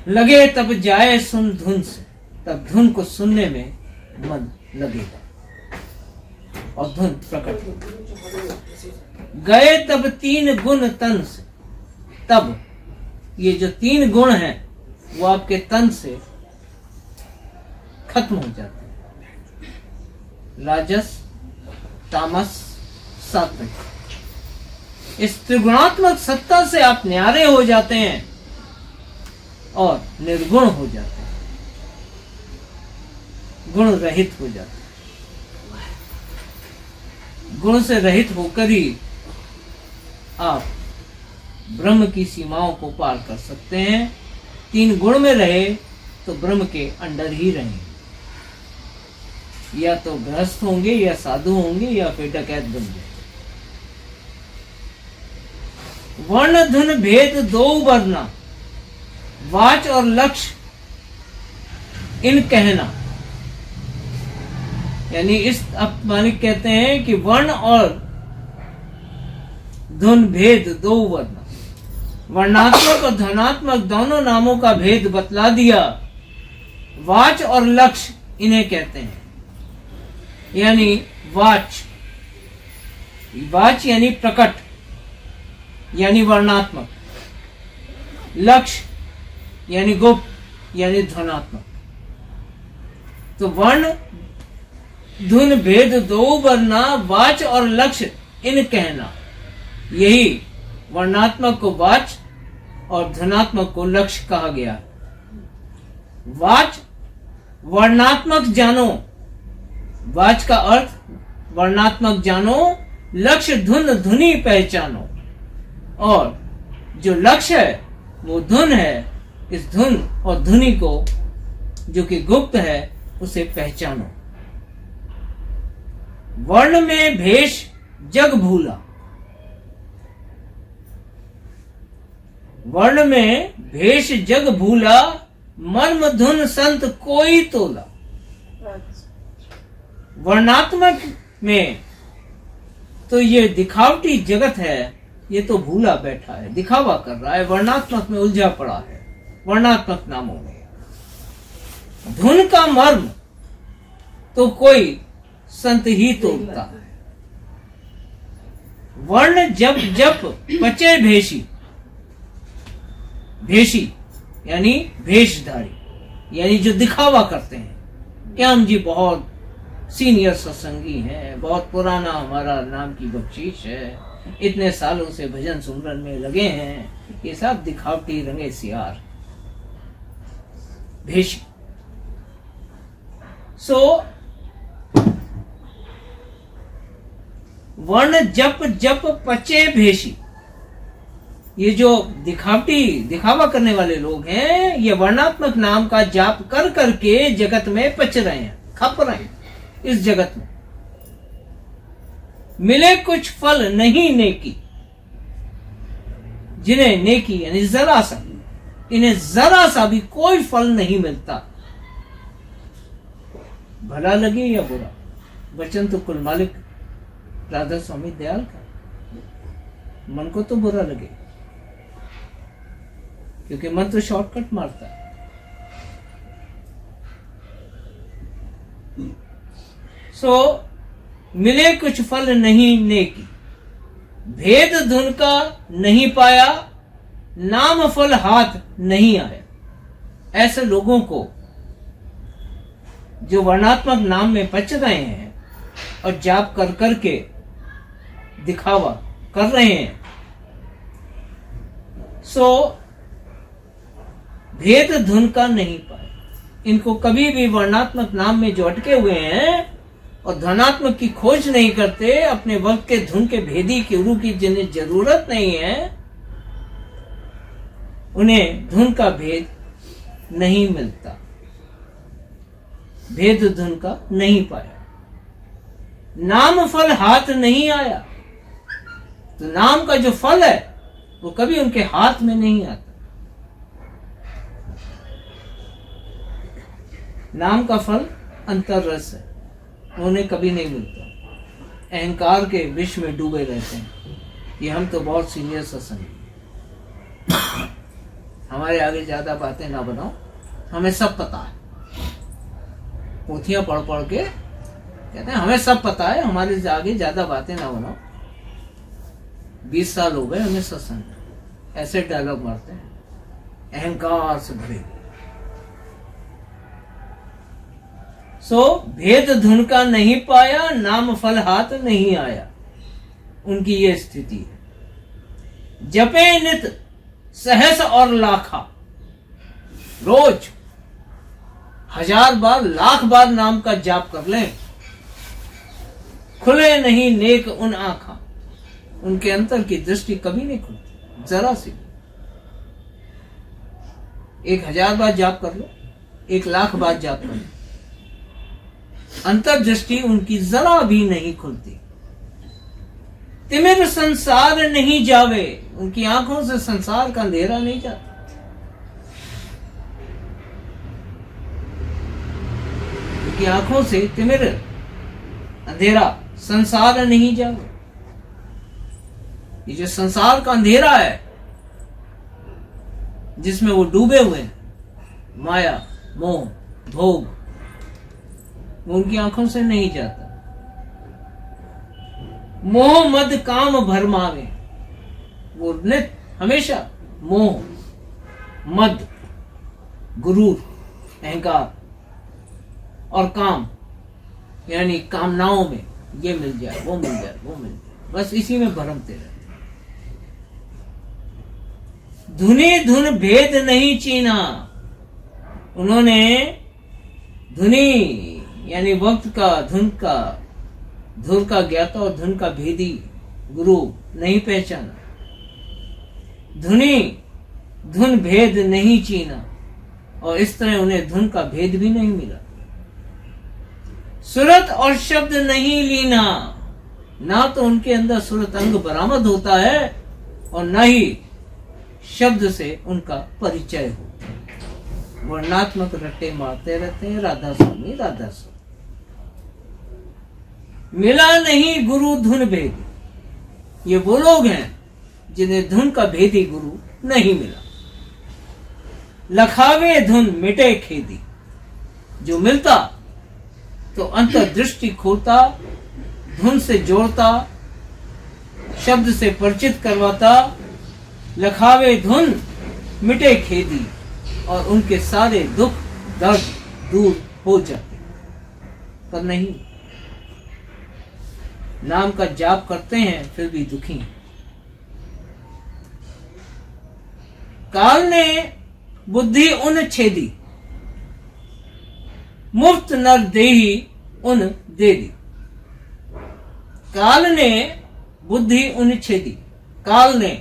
लगे तब जाए सुन धुन से, तब धुन को सुनने में मन लगेगा और धुन प्रकट होगी। गए तब 3 गुण तन से, तब ये जो 3 गुण हैं वो आपके तन से खत्म हो जाते हैं। राजस, तामस, सात्विक। इस त्रिगुणात्मक सत्ता से आप न्यारे हो जाते हैं और निर्गुण हो जाते हैं, गुण रहित हो जाते हैं। गुण से रहित होकर ही आप ब्रह्म की सीमाओं को पार कर सकते हैं। 3 गुण में रहे तो ब्रह्म के अंडर ही रहेंगे, या तो गृहस्थ होंगे, या साधु होंगे, या फिर डकैत बन जाएंगे। वर्ण धुन भेद 2 वर्ना, वाच और लक्ष्य इन कहना। यानी इस मालिक कहते हैं कि वर्ण और धुन भेद 2 वर्ण, वर्णात्मक और धनात्मक दोनों नामों का भेद बतला दिया। वाच और लक्ष्य इन्हें कहते हैं। यानी वाच, वाच यानी प्रकट, यानी वर्णात्मक। लक्ष्य यानी गुप्त, यानी ध्वनात्मक। तो वर्ण धुन भेद 2 वर्ना, वाच और लक्ष्य इन कहना। यही वर्णात्मक को वाच और धनात्मक को लक्ष्य कहा गया। वाच वर्णात्मक जानो, वाच का अर्थ वर्णात्मक जानो, लक्ष्य धुन धुनी पहचानो। और जो लक्ष्य है वो धुन है। इस धुन और धुनी को, जो कि गुप्त है, उसे पहचानो। वर्ण में भेष जग भूला, वर्ण में भेष जग भूला, मर्म धुन संत कोई तोला। वर्णात्मक में तो ये दिखावटी जगत है, ये तो भूला बैठा है, दिखावा कर रहा है, वर्णात्मक में उलझा पड़ा है, वर्णात्मक नामों में। धुन का मर्म तो कोई संत ही तोड़ता है। वर्ण जप जप पचे भेषी, भेषी यानी भेषधारी, यानी जो दिखावा करते हैं कि हम जी बहुत सीनियर सत्संगी हैं, बहुत पुराना हमारा नाम की बख्शीश है, इतने सालों से भजन सुमरन में लगे हैं, ये सब दिखावटी रंगे सियार, भेषी। सो वर्ण जप जप पचे भेषी, ये जो दिखावा करने वाले लोग हैं, ये वर्णात्मक नाम का जाप कर करके जगत में पच रहे हैं, खप रहे हैं इस जगत में। मिले कुछ फल नहीं नेकी, जिन्हें नेकी यानी जरा सा, इन्हें जरा सा भी कोई फल नहीं मिलता, भला लगे या बुरा। वचन तो कुल मालिक राधा स्वामी दयाल का, मन को तो बुरा लगे, क्योंकि मन तो शॉर्टकट मारता है। सो मिले कुछ फल नहीं नेकी, भेद धुन का नहीं पाया, नाम फल हाथ नहीं आया। ऐसे लोगों को जो वर्णात्मक नाम में पच रहे हैं और जाप कर करके दिखावा कर रहे हैं, सो भेद धुन का नहीं पाए। इनको कभी भी वर्णात्मक नाम में जो अटके हुए हैं और धनात्मक की खोज नहीं करते, अपने वक्त के धुन के भेदी के गुरु की जिन्हें जरूरत नहीं है, उन्हें धुन का भेद नहीं मिलता, भेद धुन का नहीं पाया, नाम फल हाथ नहीं आया। तो नाम का जो फल है वो कभी उनके हाथ में नहीं आता। नाम का फल अंतर रस है, उन्हें कभी नहीं मिलता। अहंकार के विष में डूबे रहते हैं, ये हम तो बहुत सीनियर सत्संगी, हमारे आगे ज्यादा बातें ना बनाओ, हमें सब पता है। पोथियां पढ़ पढ़ के कहते हैं हमें सब पता है, हमारे आगे ज्यादा बातें ना बनाओ। 20 साल हो गए हमें सत्संग, ऐसे डायलॉग मारते हैं, अहंकार से भरे। सो भेद धुन का नहीं पाया, नाम फल हाथ नहीं आया, उनकी ये स्थिति है। जपे नित सहस और लाखा, रोज 1000 बार लाख बार नाम का जाप कर लें, खुले नहीं नेक उन आंखा, उनके अंतर की दृष्टि कभी नहीं खुलती, जरा सी। 1000 बार जाप कर लो, 1,00,000 बार जाप कर लो, अंतर दृष्टि उनकी जरा भी नहीं खुलती। तिमिर संसार नहीं जावे, उनकी आंखों से संसार का अंधेरा नहीं जाता। उनकी आंखों से तिमिर अंधेरा संसार नहीं जावे। ये जो संसार का अंधेरा है जिसमें वो डूबे हुए हैं, माया मोह भोग, वो उनकी आंखों से नहीं जाता। मोह मद काम भरमावे, वो नित हमेशा मोह मद गुरूर अहंकार और काम यानी कामनाओं में, ये मिल जाए वो मिल जाए वो मिल जाए, बस इसी में भरमते रहते। धुनी धुन भेद नहीं चीना, उन्होंने धुनी यानी वक्त का धुन का धुर का ज्ञाता और धुन का भेदी गुरु नहीं पहचाना। धुनी धुन भेद नहीं चीना, और इस तरह उन्हें धुन का भेद भी नहीं मिला। सुरत और शब्द नहीं लीना, ना तो उनके अंदर सुरत अंग बरामद होता है और न ही शब्द से उनका परिचय हो। वर्णात्मक रट्टे मारते रहते हैं, राधा स्वामी राधा स्वामी। मिला नहीं गुरु धुन भेदी, ये वो लोग हैं जिन्हें धुन का भेदी गुरु नहीं मिला। लखावे धुन मिटे खेदी, जो मिलता तो अंतर्दृष्टि खोलता, धुन से जोड़ता, शब्द से परिचित करवाता। लखावे धुन मिटे खेदी, और उनके सारे दुख दर्द दूर हो जाते। पर नहीं, नाम का जाप करते हैं फिर भी दुखी हैं। काल ने बुद्धि उन छेदी, मुफ्त नर देही उन दे दी। काल ने बुद्धि उन छेदी, काल ने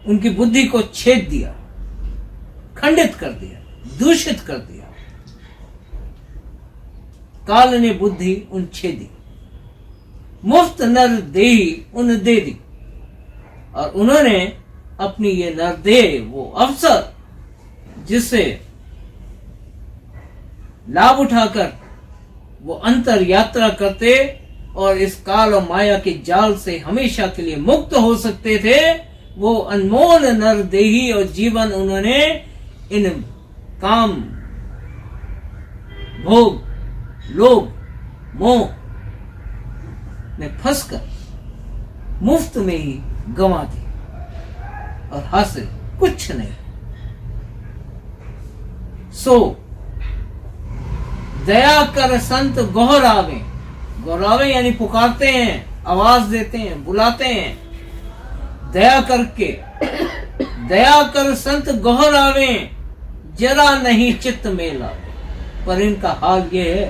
उनकी बुद्धि को छेद दिया, खंडित कर दिया, दूषित कर दिया। काल ने बुद्धि उन छेदी, मुफ्त नर देही उन दे दी, और उन्होंने अपनी ये नरदेह, वो अवसर जिससे लाभ उठाकर वो अंतर यात्रा करते और इस काल और माया के जाल से हमेशा के लिए मुक्त हो सकते थे, वो अनमोल नरदेही और जीवन उन्होंने इन काम, भोग, लोभ, मोह में फंसकर मुफ्त में ही गंवा दी, और हासिल कुछ नहीं। सो दया कर संत गोहरावे, गोहरावे यानी पुकारते हैं, आवाज देते हैं, बुलाते हैं। दया करके, दया कर संत गोहरावे, जरा नहीं चित्त में लावे। पर इनका हाल ये है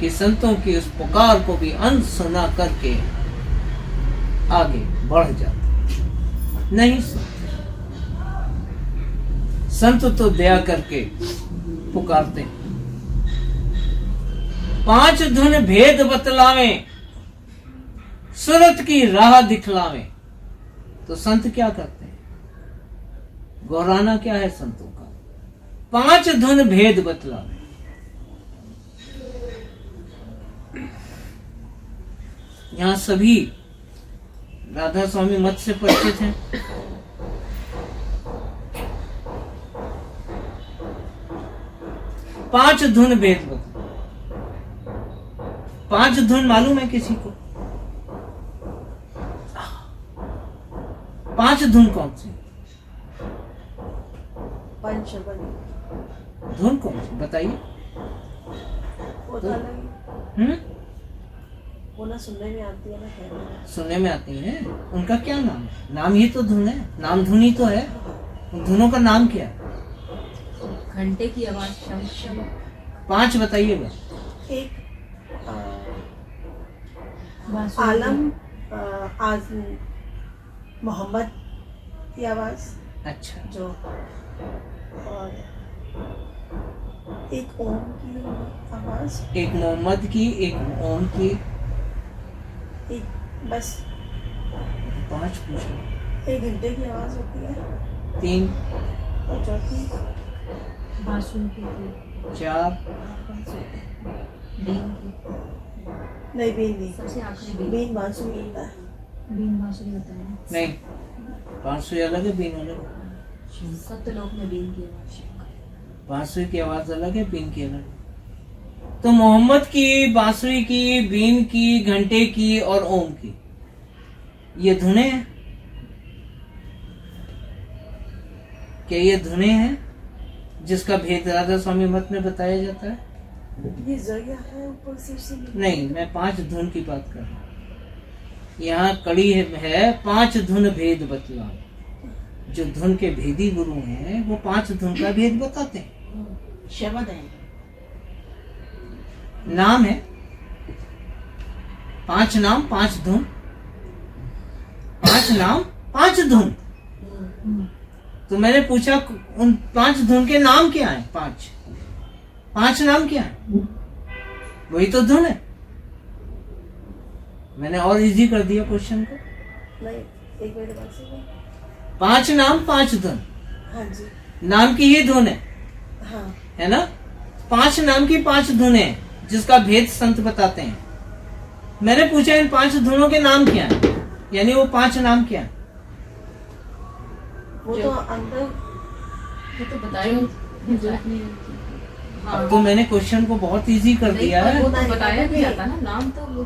कि संतों की उस पुकार को भी अनसुना करके आगे बढ़ जाते, नहीं सुनते। संत तो दया करके पुकारते हैं। पांच धुन भेद बतलावे, सुरत की राह दिखलावे। तो संत क्या करते हैं? गौराना क्या है संतों का? पांच धुन भेद बतलावे। यहां सभी राधा स्वामी मत से परिचित हैं। पांच धुन भेद बतलावे। पांच धुन मालूम है किसी को? पांच धुन कौन सी? धुन कौन सी बताइए? वो ना सुनने में आती है ना कहने में। सुनने में आती है। उनका क्या नाम है? नाम ही तो धुन है, नाम धुन ही तो है। उन धुनों का नाम क्या है? घंटे की आवाज, शम शम। पांच बताइएगा। एक आलम, आज मोहम्मद की आवाज। अच्छा। जो और एक ओम की आवाज, एक मोहम्मद की, एक ओम की, एक बस पांच पूछो। एक घंटे की आवाज होती है, तीन, और चौथी बांसुरी की, चार, बीन की, नहीं बीन नहीं, सबसे आखिरी बीन, बीन बांसुरी होता है। बीन बांसुरी होता है। नहीं, 500 अलग है, बीन अलग है। सत्यलोक में बीन की आवाज, 500 की आवाज अलग है, बीन की अलग है। तो मोहम्मद की, बांसुरी की, बीन की, घंटे की और ओम की, ये धुने हैं। क्या ये धुने हैं जिसका भेद राधा स्वामी मत में बताया जाता है? ये जरिया है ऊपर से नहीं, मैं पांच धुन की बात कर रहा हूँ। यहाँ कड़ी है पांच धुन भेद बतला। जो धुन के भेदी गुरु हैं वो पांच धुन का भेद बताते हैं। शब्द है, नाम है, पांच नाम, पांच धुन, पांच नाम, पांच धुन। तो मैंने पूछा उन पांच धुन के नाम क्या हैं? पांच नाम क्या है? वही तो धुन है। मैंने और इजी कर दिया क्वेश्चन को। नहीं, एक मिनट बाद से नहीं। 5 नाम 5 धुन, हाँ जी, नाम की ही धुन है हाँ। है ना। 5 नाम की 5 धुनें हैं, जिसका भेद संत बताते हैं। मैंने पूछा इन 5 धुनों के नाम क्या हैं, यानी वो 5 नाम क्या हैं? वो तो अंदर ये तो बताया अब तो मैंने क्वेश्चन को बहुत इजी कर दिया है। वो तो बताया भी जाता ना, नाम तो वो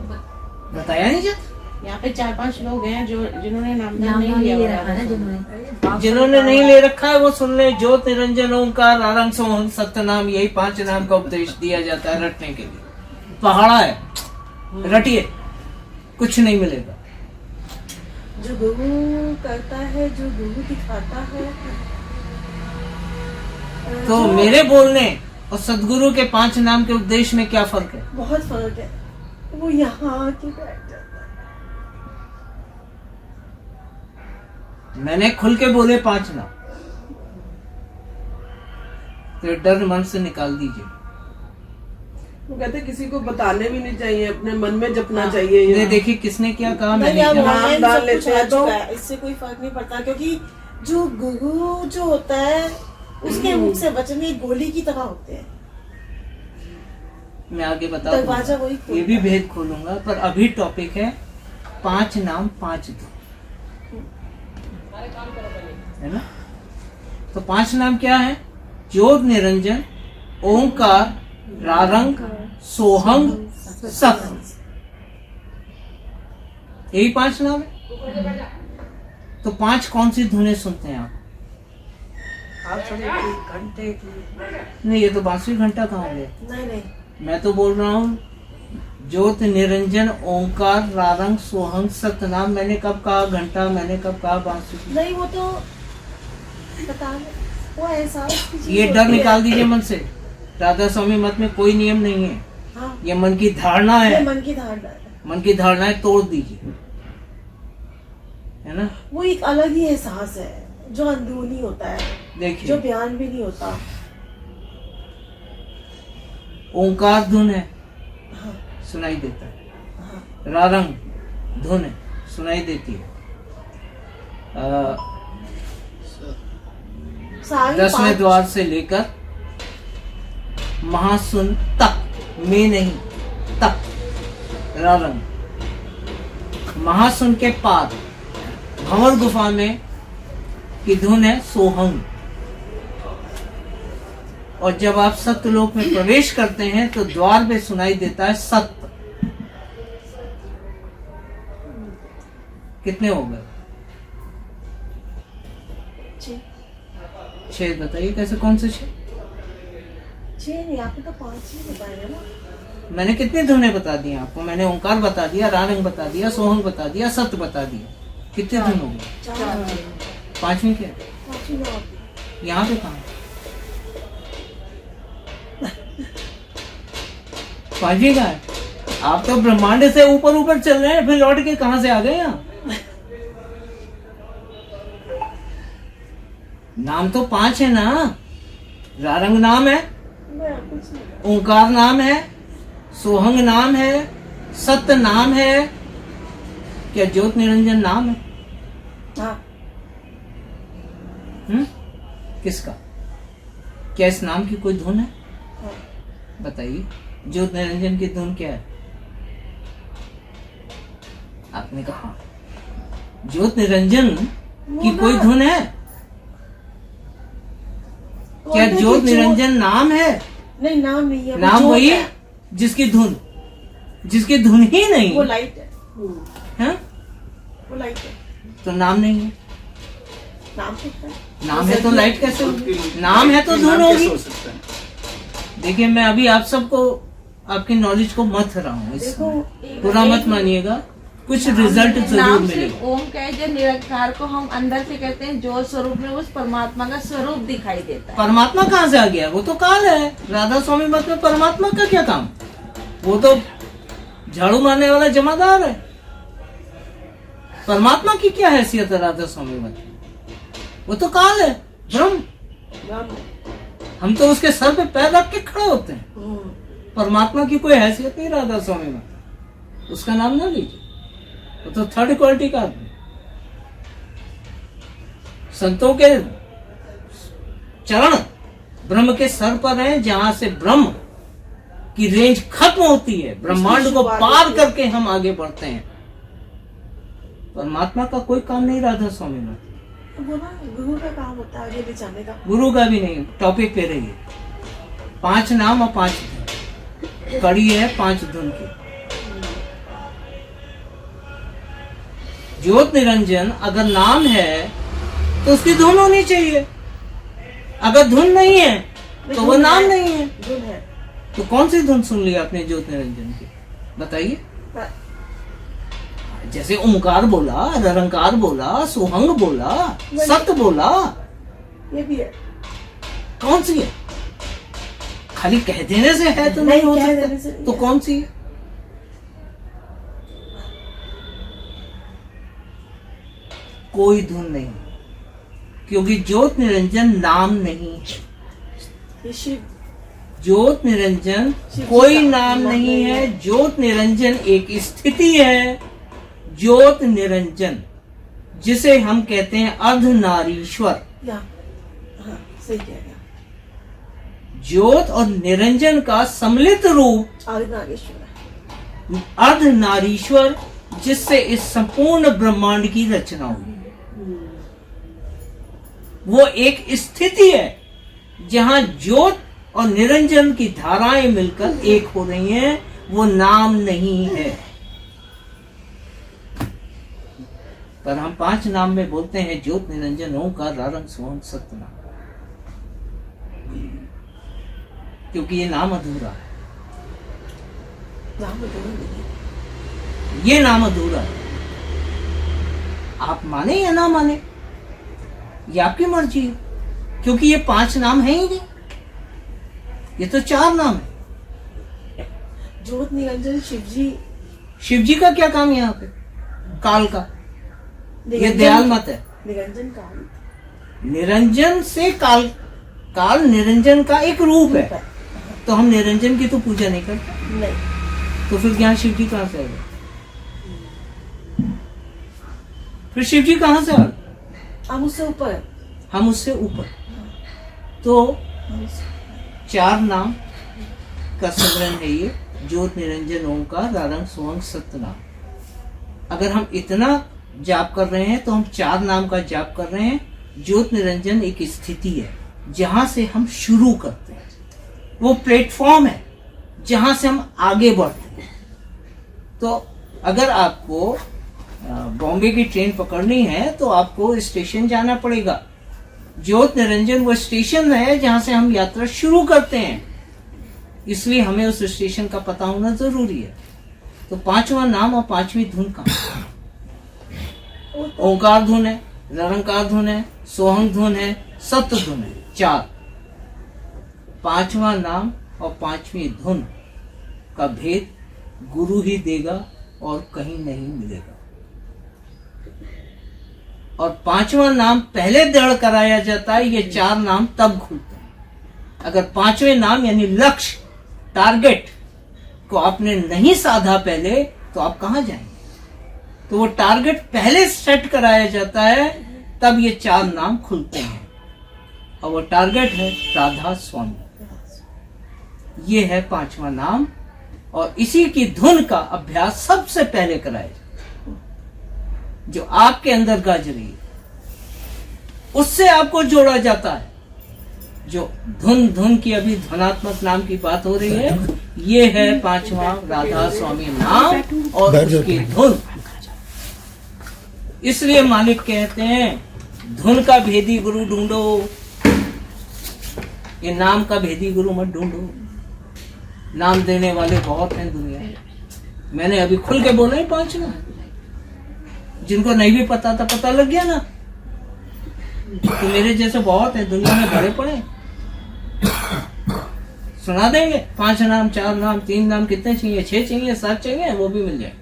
बताया नहीं जाता। यहाँ पे 4-5 लोग हैं जो जिन्होंने नामदान नाम नहीं नहीं लिया ले हुआ रखा है है। जिन्होंने। जिन्होंने नहीं ले रखा है वो सुन ले। ज्योत निरंजन ओंकार आरंग सोहम सत्य नाम, यही 5 नाम का उपदेश दिया जाता है रटने के लिए। पहाड़ा है, रटिए, कुछ नहीं मिलेगा। जो गुरु करता है, जो गुरु दिखाता है। तो जो मेरे बोलने और सदगुरु के 5 नाम के उपदेश में क्या फर्क है? बहुत फर्क है। वो यहाँ आके बैठ जाता है। मैंने खुल के बोले 5 नाम, तो डर मन से निकाल दीजिए। वो कहते हैं किसी को बताने भी नहीं चाहिए, अपने मन में जपना चाहिए। ये ये देखिए किसने क्या कहा, नहीं, मैंने अब क्या। ऑनलाइन डाल सब कुछ लेते आ हैं तो- चुका है, इससे कोई फर्क नहीं पड़ता। क्योंकि जो गुरु जो होता है उसके मुख से वचन एक गोली की तरह होते हैं। मैं आगे बता दरवाजा दूंगा। वही खोलता ये भी है। भेद खोलूंगा, पर अभी टॉपिक है 5 नाम 5 धुन, है ना। तो 5 नाम क्या है? ज्योत निरंजन ओंकार रारंग सोहंग सत, यही 5 नाम है। तो 5 कौन सी धुनें सुनते हैं आप? घंटे की नहीं, ये तो बांसुरी घंटा कहाँ गया? नहीं नहीं, मैं तो बोल रहा हूँ ज्योत निरंजन ओंकार रारंग सोहंग सतनाम। मैंने कब कहा घंटा, मैंने कब कहा बांसुरी? नहीं वो तो बता दे, वो एहसास की चीज ये डर होती है। निकाल दीजिए मन से। राधा स्वामी मत में कोई नियम नहीं है, हाँ, ये मन की धारणा ये है। मन की धारणा है। मन की धारणाएं तोड़ दीजिए, है ना। वो एक अलग ही एहसास है जो अंदरूनी होता है, जो देखिए बयान भी नहीं होता। ओंकार धुन है, हाँ, सुनाई देता है। हाँ, रारंग धुन है, सुनाई देती है। सारी 10वें 5 द्वार से लेकर महासुन तक, में नहीं तक, रारंग। महासुन के पार भंवर गुफा में की धुन है सोहंग। और जब आप सत्यलोक में प्रवेश करते हैं तो द्वार पे सुनाई देता है सत्य। कितने हो गए? 6 बताइए, कैसे, कौन से 6? 6 नहीं, आपने तो 5 ही बताए हैं ना। मैंने कितनी धुनें बता दी आपको? मैंने ओंकार बता दिया, रारंग बता दिया, सोहंग बता दिया, सत्य बता दिया। कितने धुन हो गए? 4 5वीं क्या? 5 ही ना होती। यहाँ पे कहा 5वीं का है? आप तो ब्रह्मांड से ऊपर ऊपर चल रहे हैं, फिर लौट के कहां से आ गए यहाँ? नाम तो 5 है ना। रारंग नाम है, मैं कुछ नहीं। ओंकार नाम है, सोहंग नाम है, सत्य नाम है। क्या ज्योत निरंजन नाम है? हाँ, किसका? क्या इस नाम की कोई धुन है? हाँ, बताइए, ज्योत निरंजन की धुन क्या है? आपने कहा ज्योत निरंजन की वो कोई ना- धुन है? क्या वो ज्योत देखिए, निरंजन नाम है? नहीं नाम नहीं है, वो नाम ज्योत वही है। जिसकी धुन ही वो नहीं लाइट है, है, वो लाइट है। तो नाम नहीं है। नाम कितना है? नाम है तो लाइट कैसे होगी? नाम है तो धुन होगी। देखिए, मैं अभी आप सबको आपकी नॉलेज को मत रहा हूँ, देखो, पूरा मत मानिएगा, कुछ रिजल्ट जरूर नाम मिलेगा। सिर्फ ओम का है, जो निरंकार को हम अंदर से कहते हैं, जो स्वरूप में उस परमात्मा का स्वरूप दिखाई देता है। परमात्मा कहाँ से आ गया? वो तो काल है। राधा स्वामी मत में परमात्मा का क्या काम? वो तो झाड़ू मारने वाला जमादार है। परमात्मा की क्या हैसियत है राधा स्वामी मत? वो तो काल है, ब्रह्म। नाम हम तो उसके सर पे पैर रख के खड़े होते हैं। परमात्मा की कोई हैसियत नहीं राधा स्वामी में, उसका नाम ना लीजिए, वो तो थर्ड क्वालिटी का आदमी। संतों के चरण ब्रह्म के सर पर हैं, जहां से ब्रह्म की रेंज खत्म होती है, ब्रह्मांड को पार करके हम आगे बढ़ते हैं। परमात्मा का कोई काम नहीं राधा स्वामी में, वो ना गुरु का काम होता है आगे ले जाने का। गुरु का भी नहीं। टॉपिक पे रहिए। 5 नाम और 5 धुन, कड़ी है 5 धुन की। ज्योत निरंजन अगर नाम है तो उसकी धुन होनी चाहिए, अगर धुन नहीं है तो वो नाम नहीं है। धुन है। तो कौन सी धुन सुन ली आपने ज्योत निरंजन की, बताइए। जैसे ओमकार बोला, निरंकार बोला, सोहंग बोला, सत्य बोला, ये भी है। कौन सी है? खाली कह देने से है तो नहीं हो कह देने से सकता, नहीं तो है। कौन सी है? कोई धुन नहीं, क्योंकि ज्योत निरंजन नाम नहीं है। ये शिव ज्योत निरंजन शिव कोई जी का नाम नाम नहीं नहीं है। ज्योत निरंजन एक स्थिति है। ज्योत निरंजन जिसे हम कहते हैं अर्धनारीश्वर। या हाँ सही कह गया। ज्योत और निरंजन का सम्मिलित रूप आगे नागेश्वर है। अर्धनारीश्वर, जिससे इस संपूर्ण ब्रह्मांड की रचना हुई। वो एक स्थिति है जहां ज्योत और निरंजन की धाराएं मिलकर एक हो रही हैं। वो नाम नहीं है, पर हम 5 नाम में बोलते हैं ज्योत निरंजन ओंकार रारंग सोहंग सतनाम, क्योंकि ये नाम अधूरा है। नाम धुन नहीं है। ये नाम अधूरा है। आप माने या ना माने, ये आपकी मर्जी है, क्योंकि ये 5 नाम है ही नहीं, ये तो 4 नाम है। ज्योत निरंजन शिव जी। शिव जी का क्या काम है यहाँ पे? काल का, ये निरंजन- दयाल मत है। निरंजन का निरंजन से काल, काल निरंजन का एक रूप है, तो हम निरंजन की तो पूजा नहीं करते, नहीं। तो फिर यहाँ शिव जी कहाँ से आए? फिर शिव जी कहाँ से आए? हम उससे ऊपर। हम उससे ऊपर। तो हम उससे- 4 नाम का संग्रह है ये, ज्योत निरंजन ओंकार रारंग सोहंग सतनाम। अगर हम इतना जाप कर रहे हैं तो हम 4 नाम का जाप कर रहे हैं। ज्योत निरंजन एक स्थिति है जहां से हम शुरू करते हैं, वो प्लेटफॉर्म है जहां से हम आगे बढ़ते हैं। तो अगर आपको बॉम्बे की ट्रेन पकड़नी है तो आपको स्टेशन जाना पड़ेगा। ज्योत निरंजन वो स्टेशन है जहां से हम यात्रा शुरू करते हैं, इसलिए हमें उस स्टेशन का पता होना जरूरी है। तो 5वां नाम और 5वीं धुन कहाँ? ओंकार धुन है, निरंकार धुन है, सोहंग धुन है, सत्य धुन है, 4। 5वां नाम और 5वीं धुन का भेद गुरु ही देगा और कहीं नहीं मिलेगा। और 5वां नाम पहले दृढ़ कराया जाता है, ये 4 नाम तब खुलते हैं। अगर 5वें नाम यानी लक्ष्य, टारगेट को आपने नहीं साधा पहले, तो आप कहां जाएंगे? तो वो टारगेट पहले सेट कराया जाता है, तब ये 4 नाम खुलते हैं। और वो टारगेट है राधा स्वामी। ये है 5वां नाम, और इसी की धुन का अभ्यास सबसे पहले कराया जाता है, जो आपके अंदर गज रही है, उससे आपको जोड़ा जाता है। जो धुन की अभी धनात्मक नाम की बात हो रही है, ये है 5वां राधा स्वामी नाम और उसकी धुन। इसलिए मालिक कहते हैं धुन का भेदी गुरु ढूंढो, ये नाम का भेदी गुरु मत ढूंढो। नाम देने वाले बहुत हैं दुनिया में। मैंने अभी खुल के बोला ही 5 नाम, जिनको नहीं भी पता था पता लग गया ना। तो मेरे जैसे बहुत है दुनिया में, भरे पड़े। सुना देंगे 5 नाम, 4 नाम, 3 नाम, कितने चाहिए? 6 चाहिए, 7 चाहिए, वो भी मिल जाए।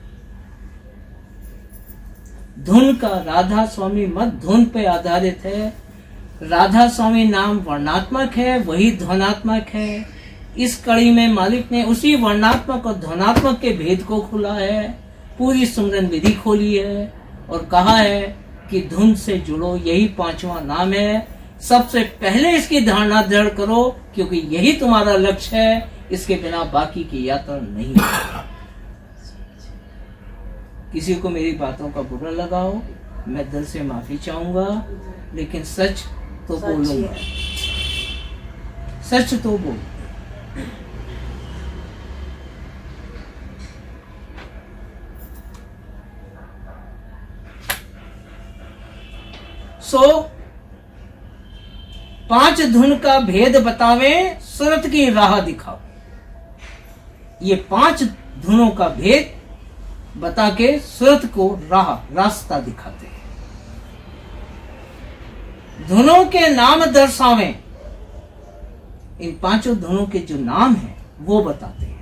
धुन का राधा स्वामी मत धुन पे आधारित है। राधा स्वामी नाम वर्णात्मक है, वही ध्वनात्मक है। इस कड़ी में मालिक ने उसी वर्णात्मक और ध्वनात्मक के भेद को खोला है, पूरी सुमरन विधि खोली है और कहा है कि धुन से जुड़ो, यही 5वां नाम है। सबसे पहले इसकी धारणा दृढ़ करो, क्योंकि यही तुम्हारा लक्ष्य है, इसके बिना बाकी की यात्रा नहीं है। किसी को मेरी बातों का बुरा लगा हो, मैं दिल से माफी चाहूंगा, लेकिन सच तो बोलूंगा, सच तो बोल। सो 5 धुन का भेद बतावे, सुरत की राह दिखाओ। ये 5 धुनों का भेद बता के सुरत को रास्ता दिखाते हैं। धुनों के नाम दर्शावें, इन 5 धुनों के जो नाम हैं वो बताते हैं।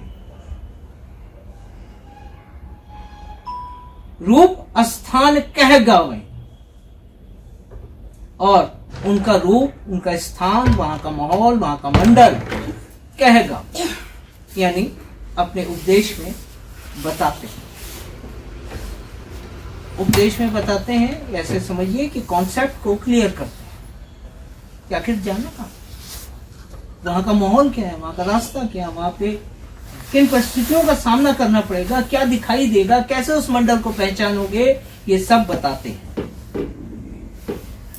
रूप स्थान कह गावें, और उनका रूप, उनका स्थान, वहां का माहौल, वहां का मंडल कहेगा, यानी अपने उपदेश में बताते हैं। उपदेश में बताते हैं, ऐसे समझिए कि कॉन्सेप्ट को क्लियर करते हैं कि आखिर जाना कहाँ, वहां का माहौल क्या है, वहां का रास्ता क्या है, वहां पे किन परिस्थितियों का सामना करना पड़ेगा, क्या दिखाई देगा, कैसे उस मंडल को पहचानोगे, ये सब बताते हैं।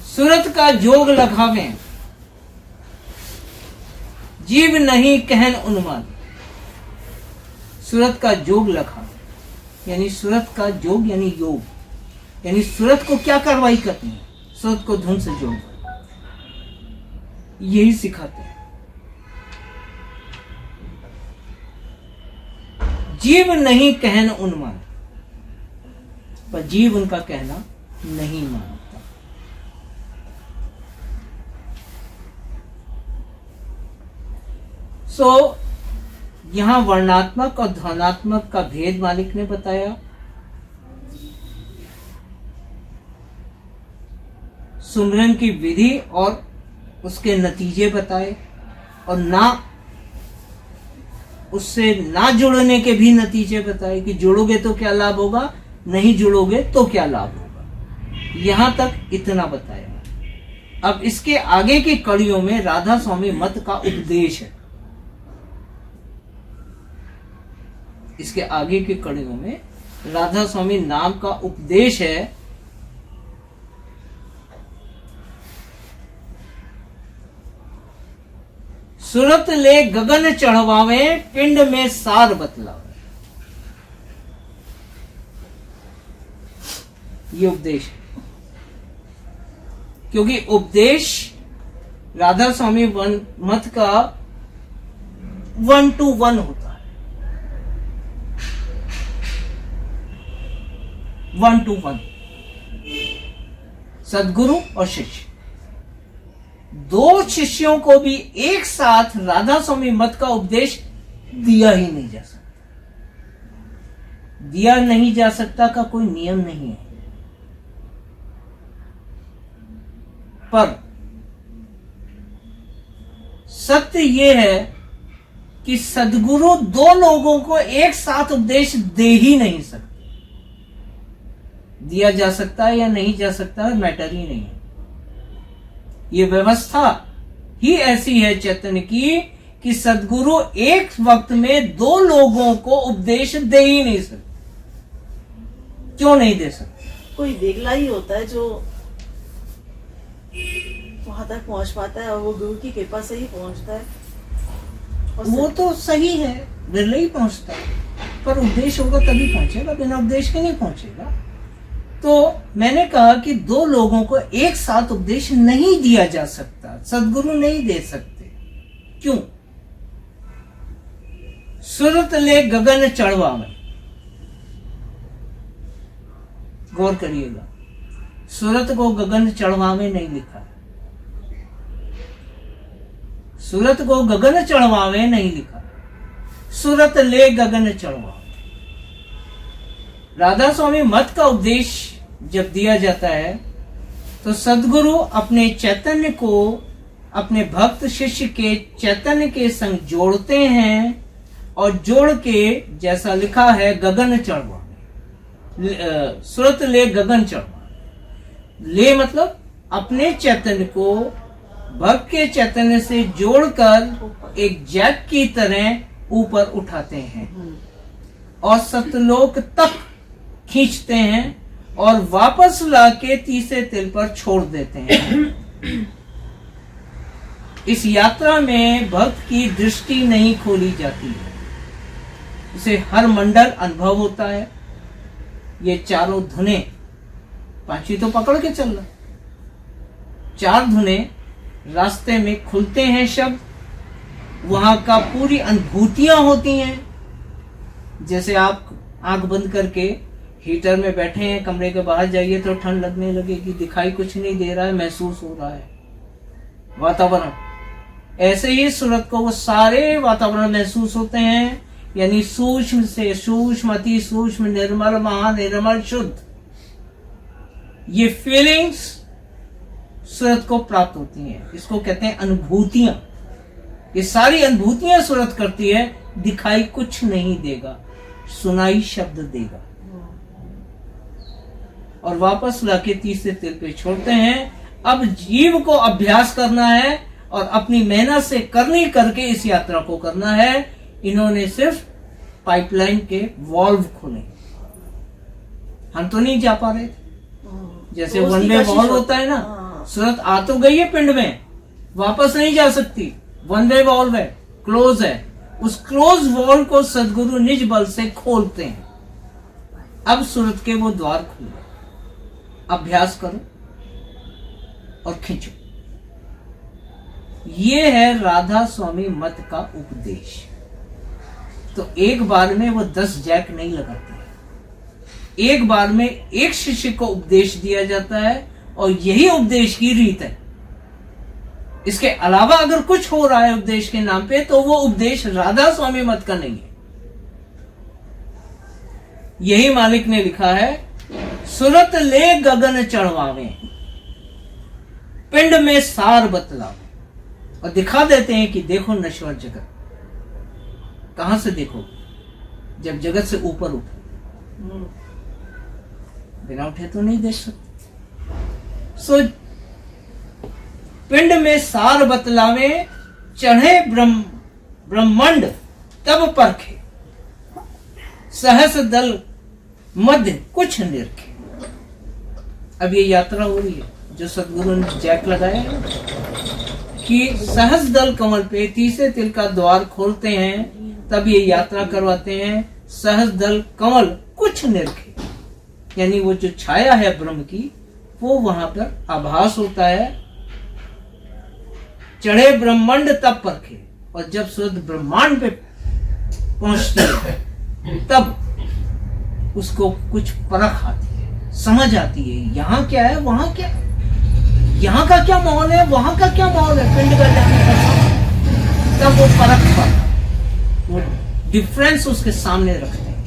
सुरत का जोग लगावें, जीव नहीं कहन उन्माद। सुरत का जोग लगावें, यानी सुरत का जोग यानी योग, यानी सुरत को क्या कार्रवाई करनी है, सुरत को धुन से जोड़, यही सिखाते हैं। जीव नहीं कहन उन्मान, पर जीव उनका कहना नहीं मानता। यहां वर्णात्मक और ध्वनात्मक का भेद मालिक ने बताया। सुमरन की विधि और उसके नतीजे बताए, और उससे ना जुड़ने के भी नतीजे बताए कि जुड़ोगे तो क्या लाभ होगा, नहीं जुड़ोगे तो क्या लाभ होगा। यहां तक इतना बताया। अब इसके आगे की कड़ियों में राधा स्वामी मत का उपदेश है। इसके आगे की कड़ियों में राधा स्वामी नाम का उपदेश है। सुरत ले गगन चढ़वावे, पिंड में सार बतलावे। ये उपदेश है, क्योंकि उपदेश राधा स्वामी मत का 1 to 1 होता है, 1 to 1। सद्गुरु और शिष्य, 2 शिष्यों को भी एक साथ राधा स्वामी मत का उपदेश दिया ही नहीं जा सकता। दिया नहीं जा सकता का कोई नियम नहीं है, पर सत्य यह है कि सद्गुरु 2 लोगों को एक साथ उपदेश दे ही नहीं सकते। दिया जा सकता है या नहीं जा सकता है, मैटर ही नहीं है। ये व्यवस्था ही ऐसी है चैतन्य की कि सद्गुरु एक वक्त में 2 लोगों को उपदेश दे ही नहीं सकते। क्यों नहीं दे सकते? कोई देगला ही होता है जो वहां तक पहुंच पाता है, और वो गुरु की कृपा से ही पहुंचता है। और वो तो सही है, बिरला ही पहुंचता है, पर उपदेश होगा तभी पहुंचेगा, बिना उपदेश के नहीं पहुंचेगा। तो मैंने कहा कि 2 लोगों को एक साथ उपदेश नहीं दिया जा सकता, सद्गुरु नहीं दे सकते। क्यों? सुरत ले गगन चढ़वावे, गौर करिएगा, सुरत को गगन चढ़वावे नहीं लिखा, सुरत को गगन चढ़वावे नहीं लिखा, सुरत ले गगन चढ़वावे। राधा स्वामी मत का उपदेश जब दिया जाता है तो सद्गुरु अपने चैतन्य को अपने भक्त शिष्य के चैतन्य के संग जोड़ते हैं और जोड़ के जैसा लिखा है गगन चढ़वा, सुरत ले गगन चढ़वा। ले मतलब अपने चैतन्य को भक्त के चैतन्य से जोड़कर एक जैक की तरह ऊपर उठाते हैं और सतलोक तक खींचते हैं और वापस लाके तीसरे तिल पर छोड़ देते हैं। इस यात्रा में भक्त की दृष्टि नहीं खोली जाती है, उसे हर मंडल अनुभव होता है। ये चारों धुने, पांचवी तो पकड़ के चल रहा, चार धुने रास्ते में खुलते हैं शब्द, वहां का पूरी अनुभूतियां होती हैं। जैसे आप आंख बंद करके हीटर में बैठे हैं, कमरे के बाहर जाइए तो ठंड लगने लगेगी, दिखाई कुछ नहीं दे रहा है, महसूस हो रहा है वातावरण। ऐसे ही सूरत को वो सारे वातावरण महसूस होते हैं, यानी सूक्ष्म से सूक्ष्म, अति सूक्ष्म, निर्मल, महानिर्मल, शुद्ध, ये फीलिंग्स सूरत को प्राप्त होती हैं। इसको कहते हैं अनुभूतियां। ये सारी अनुभूतियां सूरत करती है, दिखाई कुछ नहीं देगा, सुनाई शब्द देगा। और वापस लाके तीसरे तिल पे छोड़ते हैं। अब जीव को अभ्यास करना है और अपनी मेहनत से करनी करके इस यात्रा को करना है। इन्होंने सिर्फ पाइपलाइन के वॉल्व खोले, हम तो नहीं जा पा रहे थे। जैसे तो वन उसकी वे कोशिश वॉल्व हो- होता है ना, हाँ। सूरत आ तो गई है पिंड में, वापस नहीं जा सकती, वन वे वॉल्व है, क्लोज है। उस क्लोज वॉल्व को सदगुरु निज बल से खोलते हैं। अब सूरत के वो द्वार खुले, अभ्यास करो और खींचो। ये है राधा स्वामी मत का उपदेश। तो एक बार में वो 10 जैक नहीं लगाते, एक बार में एक शिष्य को उपदेश दिया जाता है और यही उपदेश की रीत है। इसके अलावा अगर कुछ हो रहा है उपदेश के नाम पे तो वो उपदेश राधा स्वामी मत का नहीं है। यही मालिक ने लिखा है, सुरत ले गगन चढ़वावे, पिंड में सार बतलावे। और दिखा देते हैं कि देखो नश्वर जगत। कहां से देखो? जब जगत से ऊपर उठो, बिना उठे तो नहीं देख सकते। सो पिंड में सार बतलावे, चढ़े ब्रह्मांड तब परखे, सहस दल मध्य कुछ निरखे। अब ये यात्रा हो रही है जो सदगुरु ने जैक लगाया है कि सहस दल कमल पे तीसरे तिल का द्वार खोलते हैं, तब ये यात्रा करवाते हैं। सहस दल कमल कुछ निरखे, यानी वो जो छाया है ब्रह्म की, वो वहां पर आभास होता है। चढ़े ब्रह्मांड तब परखे, और जब शुद्ध ब्रह्मांड पे पहुंचती है तब उसको कुछ परख आती है, समझ आती है, यहाँ क्या है, वहां क्या, यहाँ का क्या माहौल है, वहां का क्या माहौल है, पिंड का जाने का। तब वो परख पाता, वो डिफरेंस उसके सामने रखते हैं।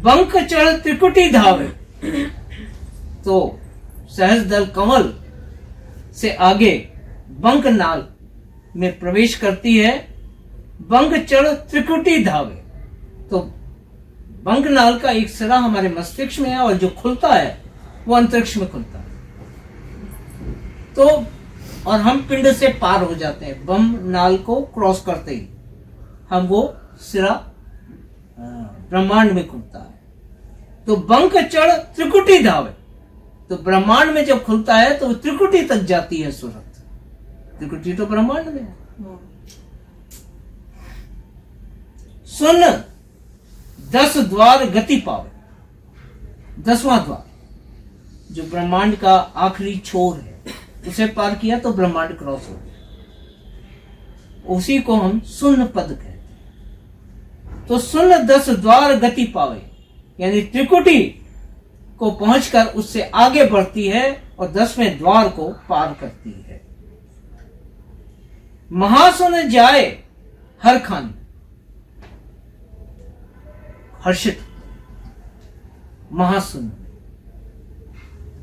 बंक चढ़ त्रिकुटी धावे, तो सहज दल कमल से आगे बंक नाल में प्रवेश करती है। बंक चढ़ त्रिकुटी धावे, तो बंक नाल का एक सिरा हमारे मस्तिष्क में है और जो खुलता है वो अंतरिक्ष में खुलता है। तो और हम पिंड से पार हो जाते हैं, बम नाल को क्रॉस करते ही हम वो सिरा ब्रह्मांड में खुलता है। तो बंक चढ़ त्रिकुटी धावे, तो ब्रह्मांड में जब खुलता है तो त्रिकुटी तक जाती है सूरत। त्रिकुटी तो ब्रह्मांड में है। सुन 10 द्वार गति पावे, 10वां द्वार जो ब्रह्मांड का आखिरी छोर है, उसे पार किया तो ब्रह्मांड क्रॉस हो गया। उसी को हम सुन पद कहते हैं। तो सुन 10 द्वार गति पावे, यानी त्रिकुटी को पहुंचकर उससे आगे बढ़ती है और 10वें द्वार को पार करती है। महासुन जाए हर खान, हर्षित महासुन,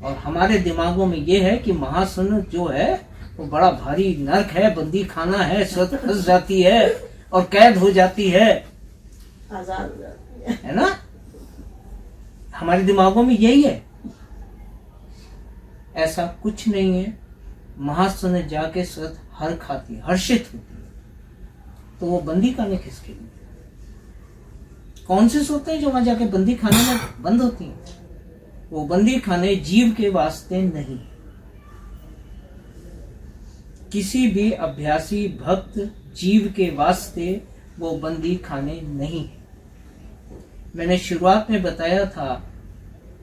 और हमारे दिमागों में ये है कि महासुन जो है वो बड़ा भारी नरक है, बंदी खाना है, स्वत फंस जाती है और कैद हो जाती है आजाद हो जाती है। ना? हमारे दिमागों में यही है। ऐसा कुछ नहीं है। महासुन जाके स्वत हर खाती है, हर्षित होती है। तो वो बंदी खाने किसके लिए? कौन से सोते हैं जो वहां जाके बंदी खाने में बंद होती हैं? वो बंदी खाने जीव के वास्ते नहीं। किसी भी अभ्यासी भक्त जीव के वास्ते वो बंदी खाने नहीं है। मैंने शुरुआत में बताया था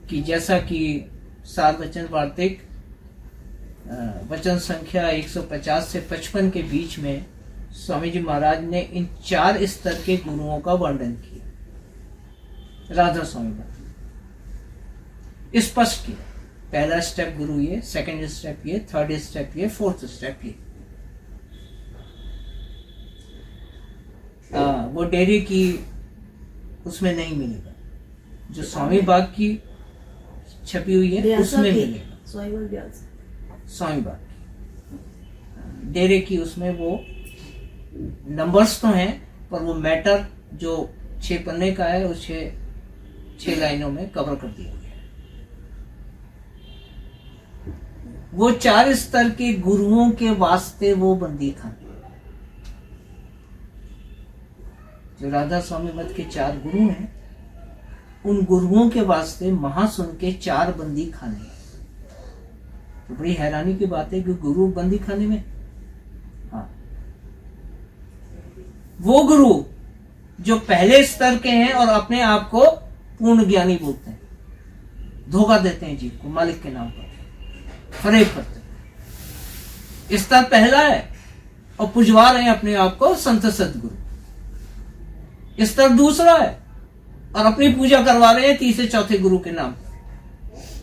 कि जैसा कि सार वचन वार्तिक वचन संख्या 150 से 55 के बीच में स्वामी जी महाराज ने इन 4 स्तर के गुरुओं का वर्णन किया। राधा स्वामी का स्पष्ट किया। पहला स्टेप गुरु ये, सेकंड स्टेप ये, थर्ड स्टेप ये, फोर्थ स्टेप ये। वो डेरे की उसमें नहीं मिलेगा, जो स्वामी बाग की छपी हुई है उसमें मिलेगा। स्वामी बाग की डेरे की उसमें वो नंबर्स तो हैं, पर वो मैटर जो 6 पन्ने का है उस 6 लाइनों में कवर कर दिया गया। वो 4 स्तर के गुरुओं के वास्ते वो बंदी खाने, जो राधा स्वामी मत के 4 गुरु हैं, उन गुरुओं के वास्ते महासुन के 4 बंदी खाने हैं। तो बड़ी हैरानी की बात है कि गुरु बंदी खाने में, हाँ, वो गुरु जो पहले स्तर के हैं और अपने आप को पूर्ण ज्ञानी बोलते हैं, धोखा देते हैं जीव को मालिक के नाम पर, फरेब करते हैं। स्तर पहला है और पुजवा रहे हैं अपने आप को संत सदगुरु। स्तर दूसरा है और अपनी पूजा करवा रहे हैं तीसरे चौथे गुरु के नाम पर,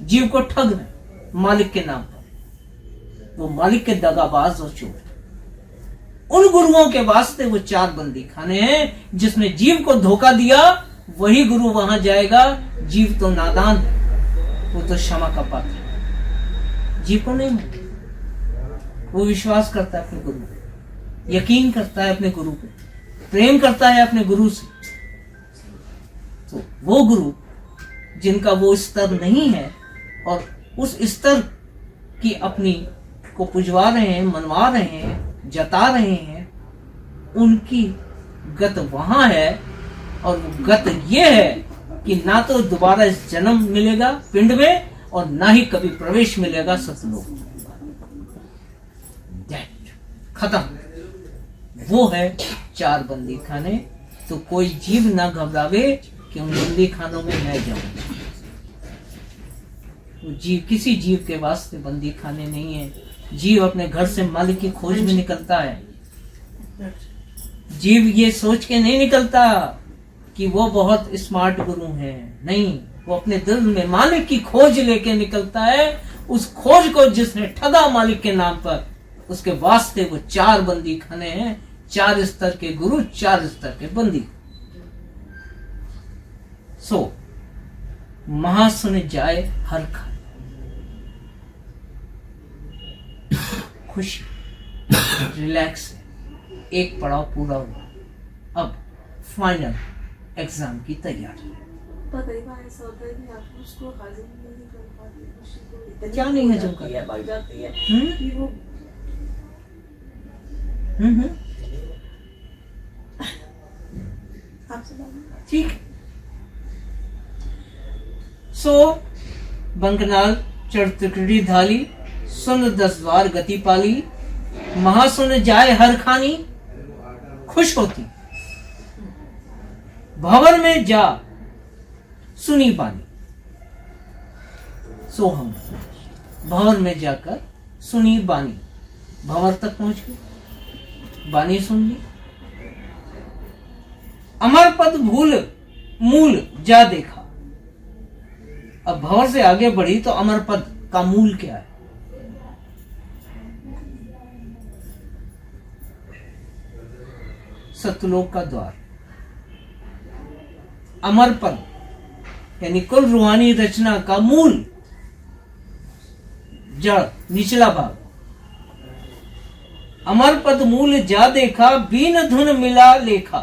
जीव को ठग रहे हैं मालिक के नाम पर। वो मालिक के दगाबाज और चोर। उन गुरुओं के वास्ते वो 4 बंदी खाने हैं। जिसने जीव को धोखा दिया वही गुरु वहां जाएगा। जीव तो नादान है, वो तो क्षमा का पात्र है, जीव को नहीं। वो विश्वास करता है अपने गुरु पे, यकीन करता है अपने गुरु पे, प्रेम करता है अपने गुरु से। तो वो गुरु जिनका वो स्तर नहीं है और उस स्तर की अपनी को पुजवा रहे हैं, मनवा रहे हैं, जता रहे हैं, उनकी गत वहां है। और वो गत ये है कि ना तो दोबारा इस जन्म मिलेगा पिंड में और ना ही कभी प्रवेश मिलेगा सतलोक। खत्म। वो है 4 बंदी खाने। तो कोई जीव ना घबरावे कि उन बंदी खानों में मैं जाऊं। वो जीव किसी जीव के वास्ते बंदी खाने नहीं है। जीव अपने घर से मालिक की खोज में निकलता है। जीव ये सोच के नहीं निकलता कि वो बहुत स्मार्ट गुरु हैं, नहीं, वो अपने दिल में मालिक की खोज लेके निकलता है। उस खोज को जिसने ठगा मालिक के नाम पर, उसके वास्ते वो 4 बंदी खाने हैं। 4 स्तर के गुरु, 4 स्तर के बंदी। सो महासुन जाए हर खाने, खुशी, रिलैक्स। एक पड़ाव पूरा हुआ, अब फाइनल एग्जाम की तैयारी। ऐसा होता है कि आप उसको हाजिर नहीं कर पाते, क्या नहीं हजम कर भाग जाती है कि वो ठीक। सो बंकनाल चढ़ त्रिकड़ी धाली, सुन 10 द्वार गति पाली। महासुन जाए हर खानी, खुश होती भंवर में जा सुनी बानी। सो हम भंवर में जाकर सुनी बानी, भंवर तक पहुंच गए, बानी सुन ली। अमर पद भूल मूल जा देखा। अब भंवर से आगे बढ़ी तो अमर पद का मूल क्या है? सतलोक का द्वार। अमर पद यानी कुल रूहानी रचना का मूल जड़ निचला भाग। अमर पद मूल जा देखा, बीन धुन मिला लेखा,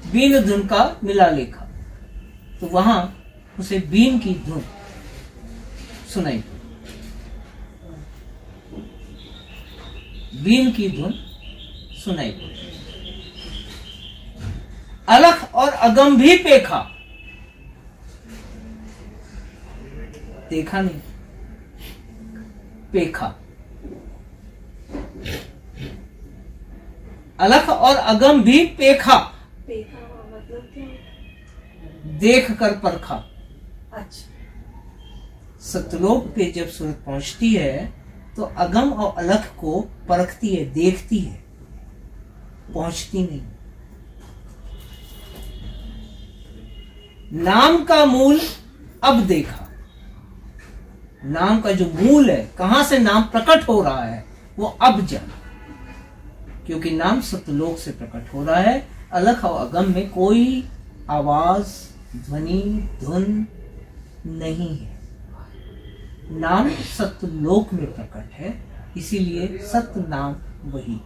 बीन धुन का मिला लेखा। तो वहां उसे बीन की धुन सुनाई, बीन की धुन सुनाई पड़ी। अलख और अगम भी पेखा, देखा नहीं, पेखा। अलख और अगम भी पेखा, पेखा मतलब क्या? देख कर परखा। अच्छा, सतलोक पे जब सूरत पहुंचती है तो अगम और अलख को परखती है, देखती है, पहुंचती नहीं। नाम का मूल अब देखा, नाम का जो मूल है, कहां से नाम प्रकट हो रहा है, वो अब जाना, क्योंकि नाम सतलोक से प्रकट हो रहा है। अलख और अगम में कोई आवाज, ध्वनि, धुन नहीं है। नाम सतलोक में प्रकट है, इसीलिए सत नाम वही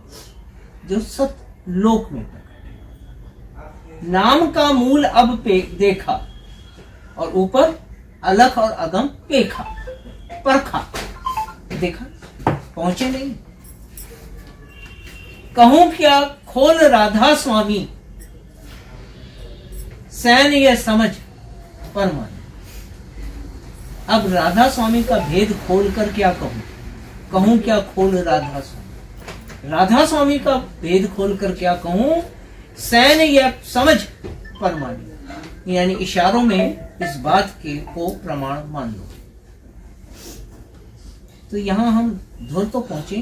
जो सतलोक में प्रकट है। नाम का मूल अब पे देखा, और ऊपर अलख और अगम पेखा, परखा, देखा, पहुंचे नहीं। कहूं क्या खोल राधा स्वामी, सैन यह समझ परमान। अब राधा स्वामी का भेद खोलकर क्या कहूं, कहूं क्या खोल राधा स्वामी, राधा स्वामी का भेद खोलकर क्या कहूं, सैन या समझ परमानी, यानी इशारों में इस बात के को प्रमाण मान लो। तो यहां हम धुर तो पहुंचे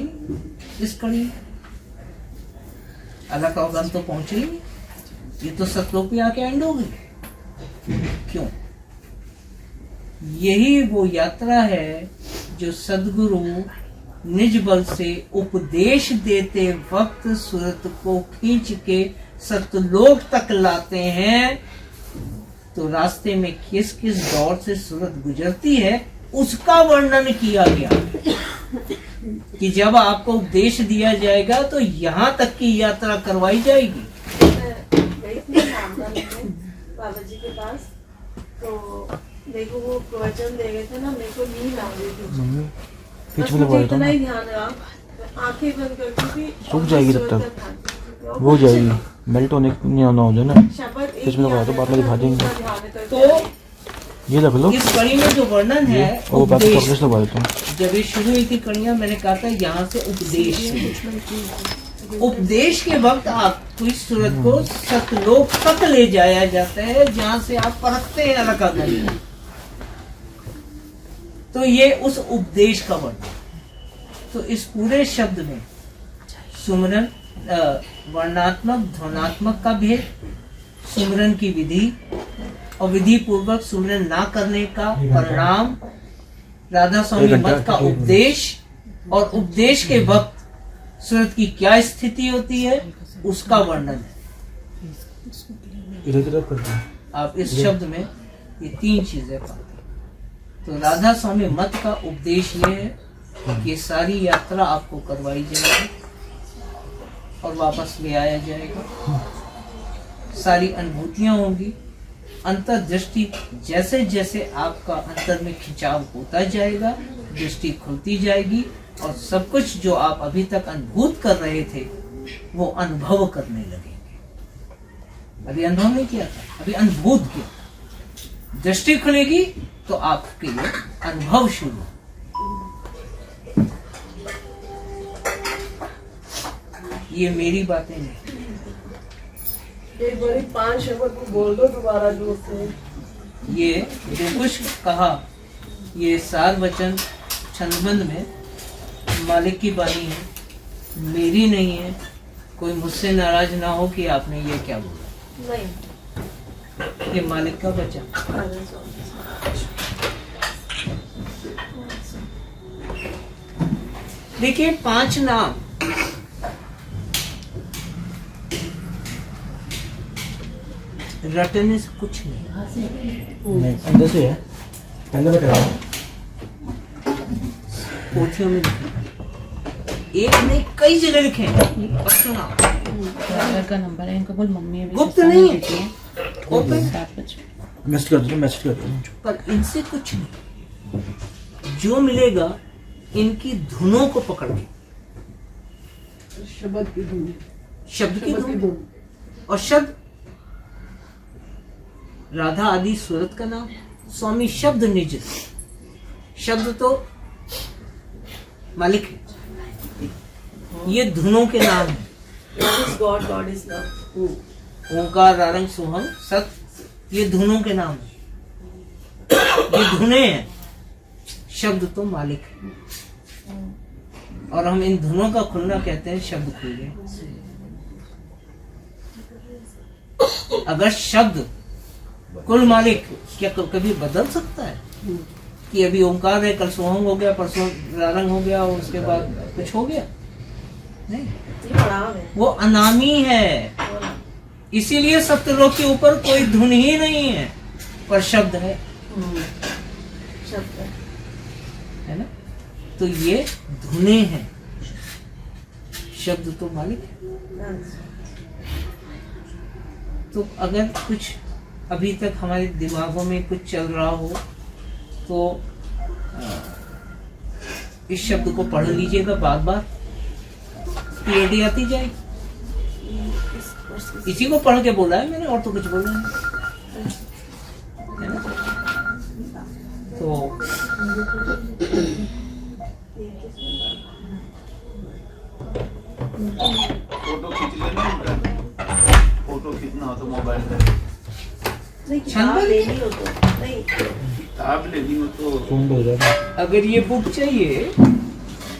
इस कड़ी में, अलग अवगम तो पहुंचे ही नहीं, ये तो सतलोक पे आके एंड हो गई। क्यों? यही वो यात्रा है जो सदगुरु निज बल से उपदेश देते वक्त सूरत को खींच के सतलोक तक लाते हैं। तो रास्ते में किस किस दौर से सूरत गुजरती है उसका वर्णन किया गया कि जब आपको उपदेश दिया जाएगा तो यहाँ तक की यात्रा करवाई जाएगी। गई थी नामदान में बाबा जी के पास, तो देखो वो प्रवचन दे गए थे ना, मेरे को नींद आ गई थी। बस मुझे इतना ही ध्यान रहा, आंखें बंद करती थी, सूख जाएगी तब तक, वो जाएगी मेल्ट होने नहीं आना हो जाए ना, शपथ एक इसमें तो बाद में दिखा देंगे। तो ये देख लो, इस कड़ी में जो वर्णन है वो बात उपदेश, प्रोग्रेस लगा देता हूँ। जब ये शुरू हुई थी कड़ियां, मैंने कहा था यहाँ से उपदेश, उपदेश के वक्त आपको इस सूरत को सतलोक तक ले जाया जाता है, जहाँ से आप परखते हैं अलग अलग। तो ये उस उपदेश का वर्णन। तो इस पूरे शब्द में सुमरन, वर्णात्मक ध्वनात्मक का भेद, सुमरन की विधि और विधि पूर्वक सुमरन ना करने का परिणाम, राधा स्वामी मत का उपदेश और उपदेश के वक्त सूरत की क्या स्थिति होती है उसका वर्णन है। आप इस शब्द में ये तीन चीजें पाते हैं। तो राधा स्वामी मत का उपदेश ये है कि सारी यात्रा आपको करवाई जाएगी और वापस ले आया जाएगा, सारी अनुभूतियां होंगी, अंतर्दृष्टि जैसे जैसे आपका अंतर में खिंचाव होता जाएगा, दृष्टि खुलती जाएगी और सब कुछ जो आप अभी तक अनुभूत कर रहे थे वो अनुभव करने लगेंगे। अभी अनुभव नहीं किया था, अभी अनुभूत किया। दृष्टि खुलेगी तो आपके लिए अनुभव शुरू। ये मेरी बातें नहीं, एक बारी 5 शब्द को बोल दो दोबारा जोर से। ये जो कुछ कहा ये सार वचन छंदबंद में मालिक की बानी है, मेरी नहीं है। कोई मुझसे नाराज ना हो कि आपने ये क्या बोला, नहीं, ये मालिक का वचन। देखिए 5 नाम, रटने से कुछ नहीं, अंदर से है, पहले बता पोथियों में लिखे, एक नहीं कई जगह लिखे हैं। और सुना ड्राइवर का नंबर है इनका, बोल मम्मी अभी गुप्त सस्ता नहीं है। देती हैं। ओपन, 7 बजे। मैसेज कर दो मुझे। पर इनसे कुछ नहीं, जो मिलेगा इनकी धुनों को पकड़ के, शब्द की धुन, शब्द की शब्द की धुन धुन। और शब्द राधा आदि सूरत का नाम, स्वामी शब्द निज, शब्द तो मालिक है, ये धुनों के नाम है। God is God, God is love. ओंकार रारंग सोहम सत, ये धुनों के नाम है, ये धुने हैं, शब्द तो मालिक है। और हम इन धुनों का खुलना कहते हैं शब्द खुल गए। अगर शब्द कुल मालिक, क्या कभी बदल सकता है कि अभी ओंकार है, कल सोहम हो गया, परसों रारंग हो गया और उसके बाद कुछ हो गया? नहीं, ये प्रणाम है। वो अनामी है। इसीलिए सप्तलोक के ऊपर कोई धुन ही नहीं है, पर शब्द है शब्द है ना? तो ये धुने हैं, शब्द तो मालिक है। तो अगर कुछ अभी तक हमारे दिमागों में कुछ चल रहा हो तो इस शब्द को पढ़ लीजिएगा बार बार, क्लियरिटी आती जाएगी। इसी को पढ़ के बोला है मैंने, और तो कुछ बोला नहीं, है ना? तो फोटो खींच लेना उनका, फोटो खींचना हो तो मोबाइल में, नहीं, किताब लेनी हो तो नहीं, किताब लेनी हो तो फोन दो जाए। अगर ये बुक चाहिए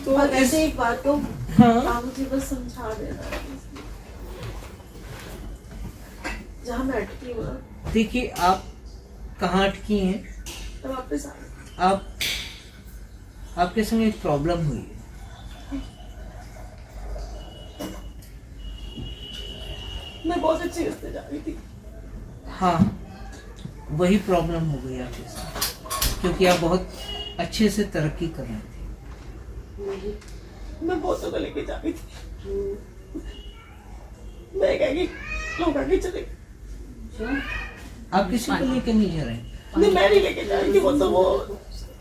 तो पर ऐसे एक बात तो हाँ, आप मुझे बस समझा देना, जहाँ मैं अटकी हूँ ना, देखिए आप कहाँ अटकी हैं। तो वापस आ। आप आपके संग एक प्रॉब्लम हुई है, मैं बहुत अच्छी रास्ते जा रही थी, हाँ वही प्रॉब्लम हो गई आपके साथ, क्योंकि आप बहुत अच्छे से तरक्की कर रहे थे। मैं बहुतों को लेके जा रही थी, मैं कहेगी लोग आगे चले, आप किसी को लेकर नहीं जा रहे? नहीं मैं नहीं लेके जा रही थी, वो तो वो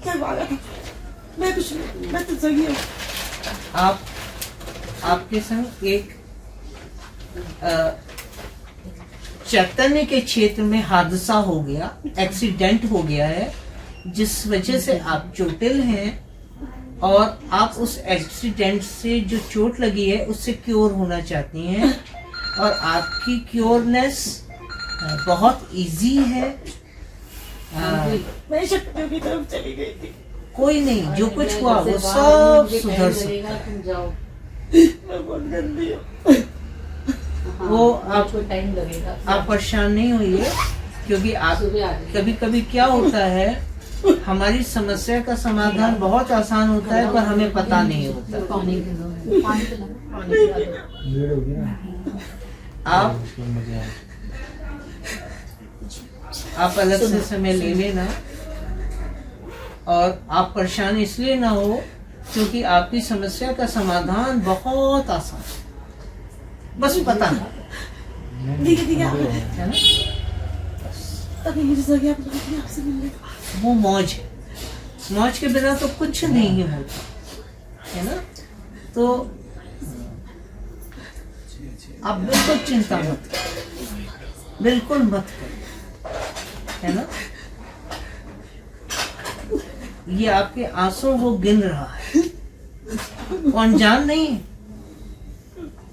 क्या वाला था, मैं कुछ नहीं, मैं तो सही हूँ। आप आपके संग एक चैतन्य के क्षेत्र में हादसा हो गया, एक्सीडेंट हो गया है, जिस वजह से आप चोटिल हैं और आप उस एक्सीडेंट से जो चोट लगी है उससे क्योर होना चाहती हैं, और आपकी क्योरनेस बहुत इजी है। मैं शक्तियों की तरफ चली गई थी, कोई नहीं, जो कुछ हुआ वो सब सुधर सकता है। तुम जाओ, मैं बहुत गंदी हूँ। वो आप टाइम लगेगा। आप परेशान नहीं होइए, क्योंकि आप सुबह आ जाइए। कभी कभी क्या होता है, हमारी समस्या का समाधान बहुत आसान होता है पर हमें पता नहीं होता। पानी पिलाओ, पानी पिलाओ, पानी पिला दो। भीड़ होगी ना, आप मजा आए। आप अलग से समय ले लेना, और आप परेशान इसलिए ना हो क्योंकि आपकी समस्या का समाधान बहुत आसान है, बस पता नहीं, ठीक है है ना? अभी मुझे सर आपसे मिलने का, वो मौज है, मौज के बिना तो कुछ नहीं होता, है ना? तो आप बिल्कुल चिंता मत करो, बिल्कुल मत करो, है ना? ये आपके आंसू वो गिन रहा है, वो अनजान नहीं है,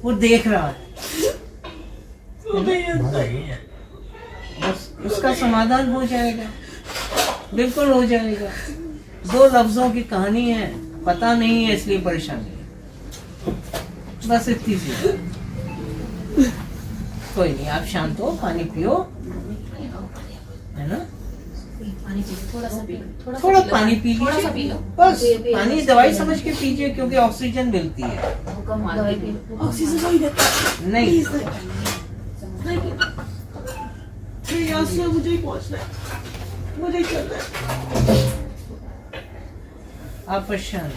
वो देख रहा है, वो नहीं है, बस उसका समाधान हो जाएगा, बिल्कुल हो जाएगा। 2 लफ्जों की कहानी है, पता नहीं है इसलिए परेशानी है, बस इतनी सी। कोई नहीं, आप शांत हो, पानी पियो, है ना? पानी पी लो, थोड़ा सा पी लो, थोड़ा पानी पी थोड़ा सा पी लीजिए, लो। बस पानी दवाई समझ के पीजिए, क्योंकि ऑक्सीजन मिलती है। कम दवाई पी लो। ऑक्सीजन नहीं देता, नहीं, नहीं यहाँ से मुझे ही पहुँचना है, मुझे ही चलना है। आप परेशान